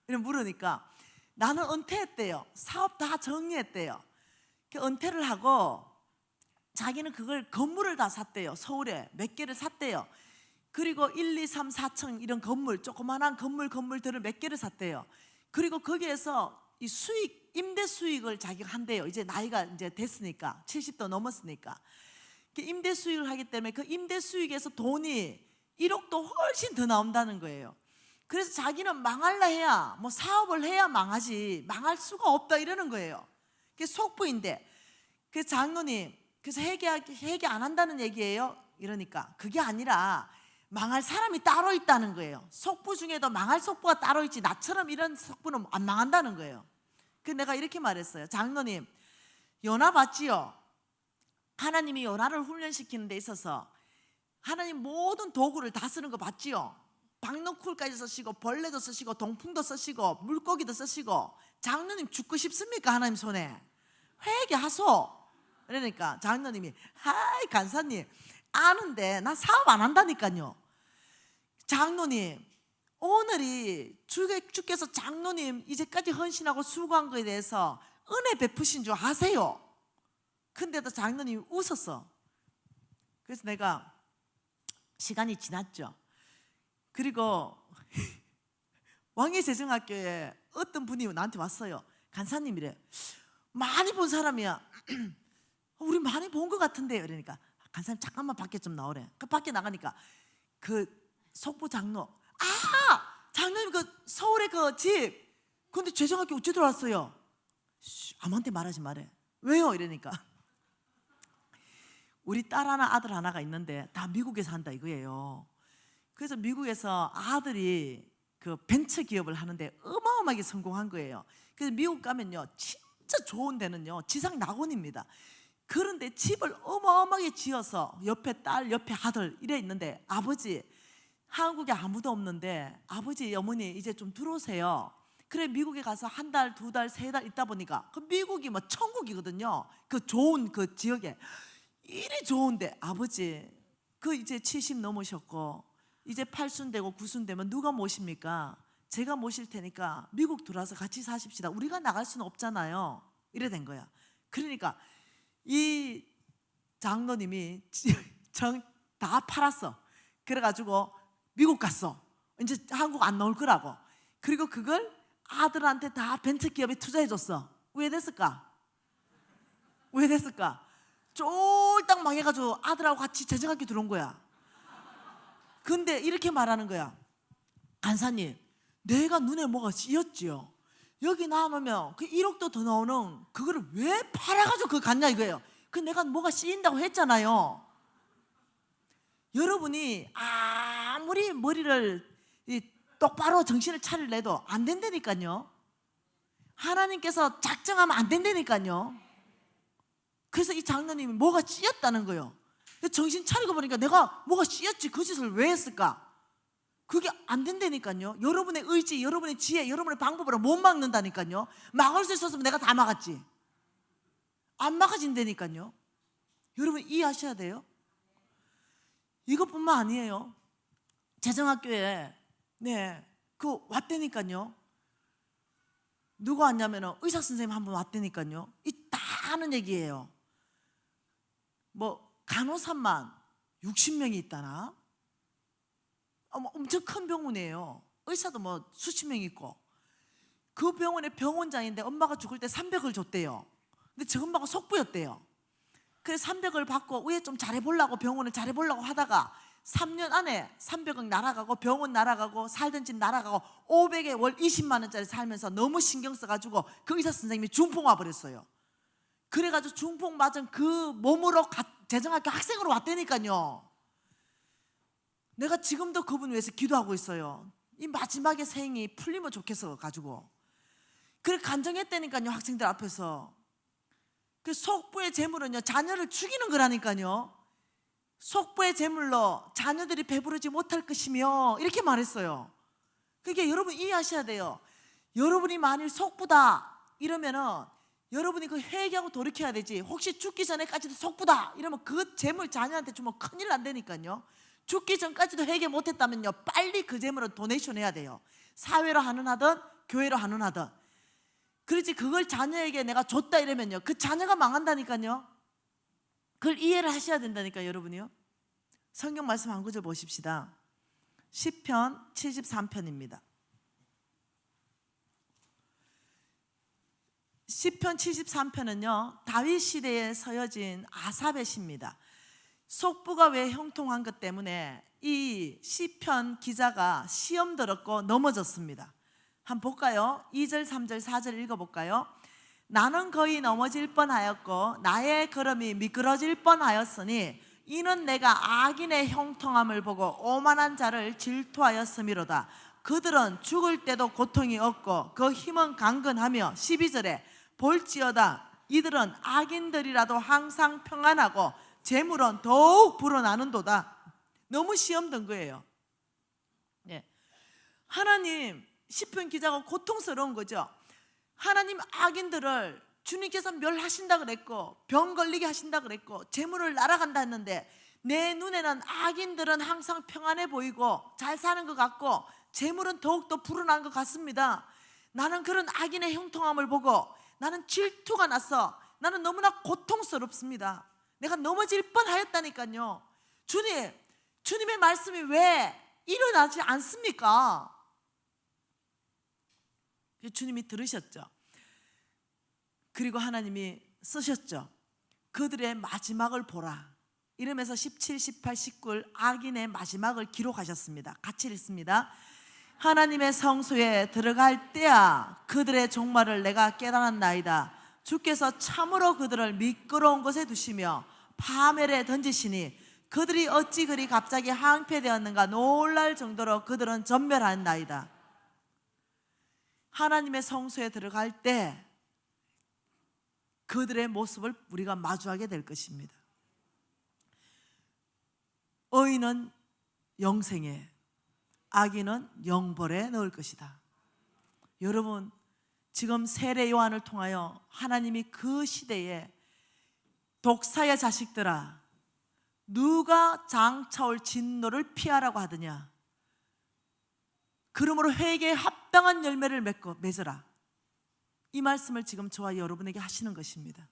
이런 물으니까 나는 은퇴했대요. 사업 다 정리했대요. 그 은퇴를 하고 자기는 그걸 건물을 다 샀대요. 서울에 몇 개를 샀대요. 그리고 1, 2, 3, 4층 이런 건물, 조그만한 건물들을 몇 개를 샀대요. 그리고 거기에서 이 수익, 임대 수익을 자기가 한대요. 이제 나이가 이제 됐으니까 70도 넘었으니까 임대 수익을 하기 때문에 그 임대 수익에서 돈이 1억도 훨씬 더 나온다는 거예요. 그래서 자기는 망할라 해야 뭐 사업을 해야 망하지 망할 수가 없다 이러는 거예요. 그게 속부인데 그 장로님 그래서 회개 안 한다는 얘기예요. 이러니까 그게 아니라 망할 사람이 따로 있다는 거예요. 속부 중에도 망할 속부가 따로 있지 나처럼 이런 속부는 안 망한다는 거예요. 그래서 내가 이렇게 말했어요. 장로님 연화 봤지요? 하나님이 연화를 훈련시키는 데 있어서 하나님 모든 도구를 다 쓰는 거 봤지요? 박너쿨까지 쓰시고 벌레도 쓰시고 동풍도 쓰시고 물고기도 쓰시고 장로님 죽고 싶습니까? 하나님 손에 회개하소. 그러니까 장로님이 하이 간사님 아는데 난 사업 안 한다니까요. 장로님 오늘이 주께서 장로님 이제까지 헌신하고 수고한 거에 대해서 은혜 베푸신 줄 아세요? 근데도 장로님이 웃었어. 그래서 내가 시간이 지났죠. 그리고 왕의 재정학교에 어떤 분이 나한테 왔어요. 간사님이래. 많이 본 사람이야. 우리 많이 본 것 같은데요. 그러니까 간사님 잠깐만 밖에 좀 나오래. 그 밖에 나가니까 그 속부 장로 장로님 그 서울에 그 집 근데 재정학교 어째 들어왔어요? 아무한테 말하지 말해. 왜요? 이러니까 우리 딸 하나 아들 하나가 있는데 다 미국에서 한다 이거예요. 그래서 미국에서 아들이 그 벤처 기업을 하는데 어마어마하게 성공한 거예요. 그래서 미국 가면요, 진짜 좋은 데는요 지상 낙원입니다. 그런데 집을 어마어마하게 지어서 옆에 딸, 옆에 아들 이래 있는데, 아버지, 한국에 아무도 없는데 아버지, 어머니 이제 좀 들어오세요. 그래 미국에 가서 한 달, 두 달, 세 달 있다 보니까 그 미국이 뭐 천국이거든요. 그 좋은 그 지역에 일이 좋은데, 아버지 그 이제 70 넘으셨고 이제 8순 되고 9순 되면 누가 모십니까? 제가 모실 테니까 미국 들어와서 같이 사십시다. 우리가 나갈 수는 없잖아요. 이래 된 거야. 그러니까 이 장로님이 다 팔았어. 그래가지고 미국 갔어. 이제 한국 안 나올 거라고. 그리고 그걸 아들한테 다 벤처기업에 투자해줬어. 왜 됐을까? 왜 됐을까? 쫄딱 망해가지고 아들하고 같이 재정학교 들어온 거야. 근데 이렇게 말하는 거야. 간사님, 내가 눈에 뭐가 씌었지요. 여기 나오면 그 1억도 더 나오는 그거를 왜 팔아가지고 그거 갔냐 이거예요. 그 내가 뭐가 씌인다고 했잖아요. 여러분이 아무리 머리를 똑바로 정신을 차릴래도 안 된다니까요. 하나님께서 작정하면 안 된다니까요. 그래서 이 장로님이 뭐가 씌었다는 거예요. 정신 차리고 보니까 내가 뭐가 씌었지, 그 짓을 왜 했을까? 그게 안 된다니까요. 여러분의 의지, 여러분의 지혜, 여러분의 방법으로 못 막는다니까요. 막을 수 있었으면 내가 다 막았지. 안 막아진다니까요. 여러분 이해하셔야 돼요. 이것뿐만 아니에요. 재정학교에 그 왔다니까요. 누가 왔냐면 의사 선생님 한 분 왔다니까요. 이 다 하는 얘기예요. 뭐 간호사만 60명이 있다나? 엄청 큰 병원이에요. 의사도 뭐 수십 명 있고. 그 병원의 병원장인데 엄마가 죽을 때 300을 줬대요. 근데 저 엄마가 속부였대요. 그래서 300을 받고 위에 좀 잘해보려고, 병원을 잘해보려고 하다가 3년 안에 300억 날아가고 병원 날아가고 살던 집 날아가고 500에 월 20만 원짜리 살면서 너무 신경 써가지고 그 의사 선생님이 중풍 와버렸어요. 그래가지고 중풍 맞은 그 몸으로 재정학교 학생으로 왔다니까요. 내가 지금도 그분 위해서 기도하고 있어요. 이 마지막에 생이 풀리면 좋겠어 가지고. 그래 간증했다니까요. 학생들 앞에서. 그 속부의 재물은요 자녀를 죽이는 거라니까요. 속부의 재물로 자녀들이 배부르지 못할 것이며 이렇게 말했어요. 그러니까 여러분 이해하셔야 돼요. 여러분이 만일 속부다 이러면은 여러분이 그 회개하고 돌이켜야 되지. 혹시 죽기 전에까지도 속부다 이러면 그 재물 자녀한테 주면 큰일 난다니까요. 죽기 전까지도 회개 못했다면요 빨리 그 재물을 도네이션 해야 돼요. 사회로 하는 하든 교회로 하는 하든. 그렇지 그걸 자녀에게 내가 줬다 이러면요 그 자녀가 망한다니까요. 그걸 이해를 하셔야 된다니까요. 여러분이요. 성경 말씀 한 구절 보십시다. 시편 73편입니다. 시편 73편은요 다윗 시대에 서여진 아삽의 시입니다. 속부가 왜 형통한 것 때문에 이 시편 기자가 시험 들었고 넘어졌습니다. 한번 볼까요? 2절, 3절, 4절 읽어볼까요? 나는 거의 넘어질 뻔하였고 나의 걸음이 미끄러질 뻔하였으니 이는 내가 악인의 형통함을 보고 오만한 자를 질투하였음이로다. 그들은 죽을 때도 고통이 없고 그 힘은 강건하며 12절에 볼지어다 이들은 악인들이라도 항상 평안하고 재물은 더욱 불어나는도다. 너무 시험 든 거예요. 하나님, 시편 기자가 고통스러운 거죠. 하나님 악인들을 주님께서 멸하신다 그랬고 병 걸리게 하신다 그랬고 재물을 날아간다 했는데 내 눈에는 악인들은 항상 평안해 보이고 잘 사는 것 같고 재물은 더욱더 불어난 것 같습니다. 나는 그런 악인의 형통함을 보고 나는 질투가 나서 나는 너무나 고통스럽습니다. 내가 넘어질 뻔하였다니까요. 주님의 말씀이 왜 일어나지 않습니까? 주님이 들으셨죠. 그리고 하나님이 쓰셨죠. 그들의 마지막을 보라 이러면서 17, 18, 19 악인의 마지막을 기록하셨습니다. 같이 읽습니다. 하나님의 성소에 들어갈 때야 그들의 종말을 내가 깨달았나이다. 주께서 참으로 그들을 미끄러운 곳에 두시며 파멸에 던지시니 그들이 어찌 그리 갑자기 항폐되었는가 놀랄 정도로 그들은 전멸하였나이다. 하나님의 성소에 들어갈 때 그들의 모습을 우리가 마주하게 될 것입니다. 의인은 영생에, 악인은 영벌에 넣을 것이다. 여러분, 지금 세례 요한을 통하여 하나님이 그 시대에 독사의 자식들아, 누가 장차올 진노를 피하라고 하더냐, 그러므로 회개에 합당한 열매를 맺어라, 이 말씀을 지금 저와 여러분에게 하시는 것입니다.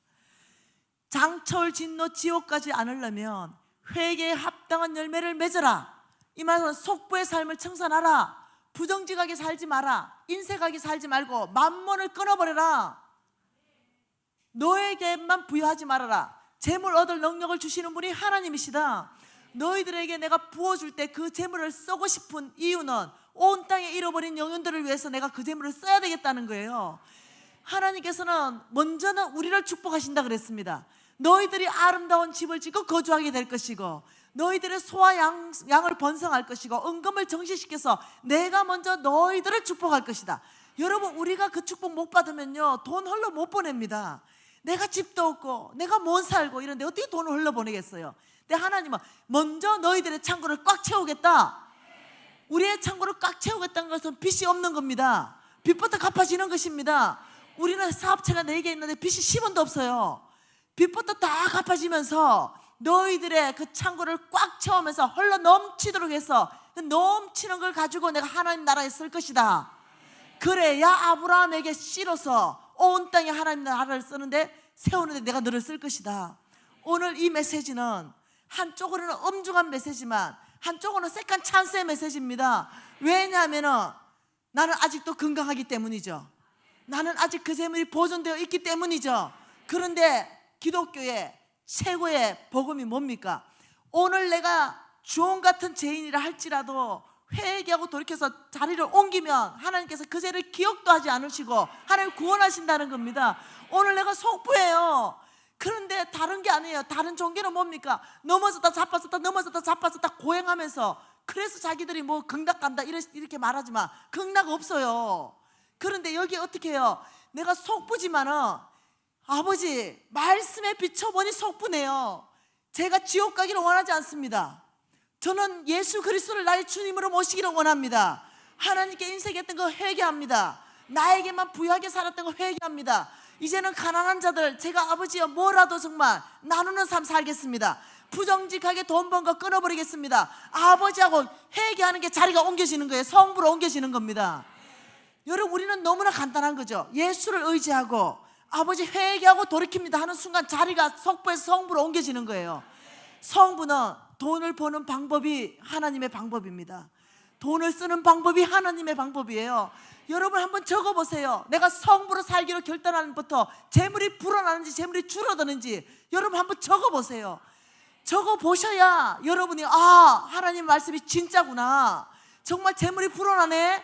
장차올 진노 지옥 가지 않으려면 회개에 합당한 열매를 맺어라. 이 말은 속부의 삶을 청산하라. 부정직하게 살지 마라. 인색하게 살지 말고 만몬을 끊어버려라. 너에게만 부여하지 말아라. 재물 얻을 능력을 주시는 분이 하나님이시다. 너희들에게 내가 부어줄 때 그 재물을 쓰고 싶은 이유는 온 땅에 잃어버린 영혼들을 위해서 내가 그 재물을 써야 되겠다는 거예요. 하나님께서는 먼저는 우리를 축복하신다 그랬습니다. 너희들이 아름다운 집을 짓고 거주하게 될 것이고, 너희들의 소와 양을 번성할 것이고, 은금을 정시시켜서 내가 먼저 너희들을 축복할 것이다. 여러분, 우리가 그 축복 못 받으면요, 돈 흘러 못 보냅니다. 내가 집도 없고 내가 못 살고 이런데 어떻게 돈을 흘러 보내겠어요? 근데 하나님은 먼저 너희들의 창고를 꽉 채우겠다. 우리의 창고를 꽉 채우겠다는 것은 빚이 없는 겁니다. 빚부터 갚아지는 것입니다. 우리는 사업체가 4개 있는데 빚이 10원도 없어요. 빚부터 다 갚아지면서 너희들의 그 창고를 꽉 채우면서 흘러 넘치도록 해서 그 넘치는 걸 가지고 내가 하나님 나라에 쓸 것이다. 그래야 아브라함에게 씨로서 온 땅에 하나님 나라를 쓰는데, 세우는데 내가 너를 쓸 것이다. 오늘 이 메시지는 한쪽으로는 엄중한 메시지만 한쪽으로는 세컨 찬스의 메시지입니다. 왜냐하면 나는 아직도 건강하기 때문이죠. 나는 아직 그 재물이 보존되어 있기 때문이죠. 그런데 기독교의 최고의 복음이 뭡니까? 오늘 내가 주홍 같은 죄인이라 할지라도 회개하고 돌이켜서 자리를 옮기면 하나님께서 그 죄를 기억도 하지 않으시고 하나님 구원하신다는 겁니다. 오늘 내가 속부예요. 그런데 다른 게 아니에요. 다른 종교는 뭡니까? 넘어졌다 자빠졌다 넘어졌다 자빠졌다 고행하면서, 그래서 자기들이 뭐 극락 간다 이렇게 말하지만 극락 없어요. 그런데 여기 어떻게 해요? 내가 속부지만은 아버지 말씀에 비춰보니 속부네요. 제가 지옥 가기를 원하지 않습니다. 저는 예수 그리스도를 나의 주님으로 모시기를 원합니다. 하나님께 인색했던 거 회개합니다. 나에게만 부유하게 살았던 거 회개합니다. 이제는 가난한 자들, 제가 아버지여 뭐라도 정말 나누는 삶 살겠습니다. 부정직하게 돈 번 거 끊어버리겠습니다. 아버지하고 회개하는 게 자리가 옮겨지는 거예요. 성부로 옮겨지는 겁니다. 여러분, 우리는 너무나 간단한 거죠. 예수를 의지하고 아버지 회개하고 돌이킵니다 하는 순간 자리가 속부에서 성부로 옮겨지는 거예요. 성부는 돈을 버는 방법이 하나님의 방법입니다. 돈을 쓰는 방법이 하나님의 방법이에요. 여러분 한번 적어보세요. 내가 성부로 살기로 결단하는 부터 재물이 불어나는지 재물이 줄어드는지 여러분 한번 적어보세요. 적어보셔야 여러분이 하나님 말씀이 진짜구나, 정말 재물이 불어나네,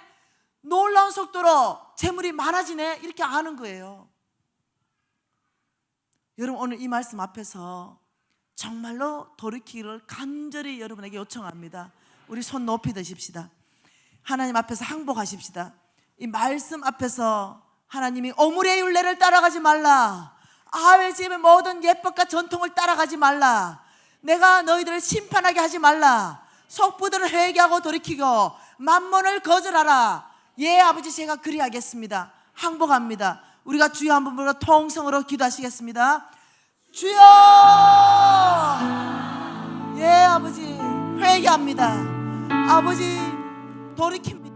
놀라운 속도로 재물이 많아지네, 이렇게 아는 거예요. 여러분, 오늘 이 말씀 앞에서 정말로 돌이키기를 간절히 여러분에게 요청합니다. 우리 손 높이 드십시다. 하나님 앞에서 항복하십시다. 이 말씀 앞에서 하나님이 오므리의 율례를 따라가지 말라, 아벨 집의 모든 예법과 전통을 따라가지 말라, 내가 너희들을 심판하게 하지 말라, 속부들을 회개하고 돌이키고 만몬을 거절하라. 예 아버지, 제가 그리하겠습니다. 항복합니다. 우리가 주여 한번 부르고 통성으로 기도하시겠습니다. 주여, 예 아버지 회개합니다. 아버지 돌이킵니다.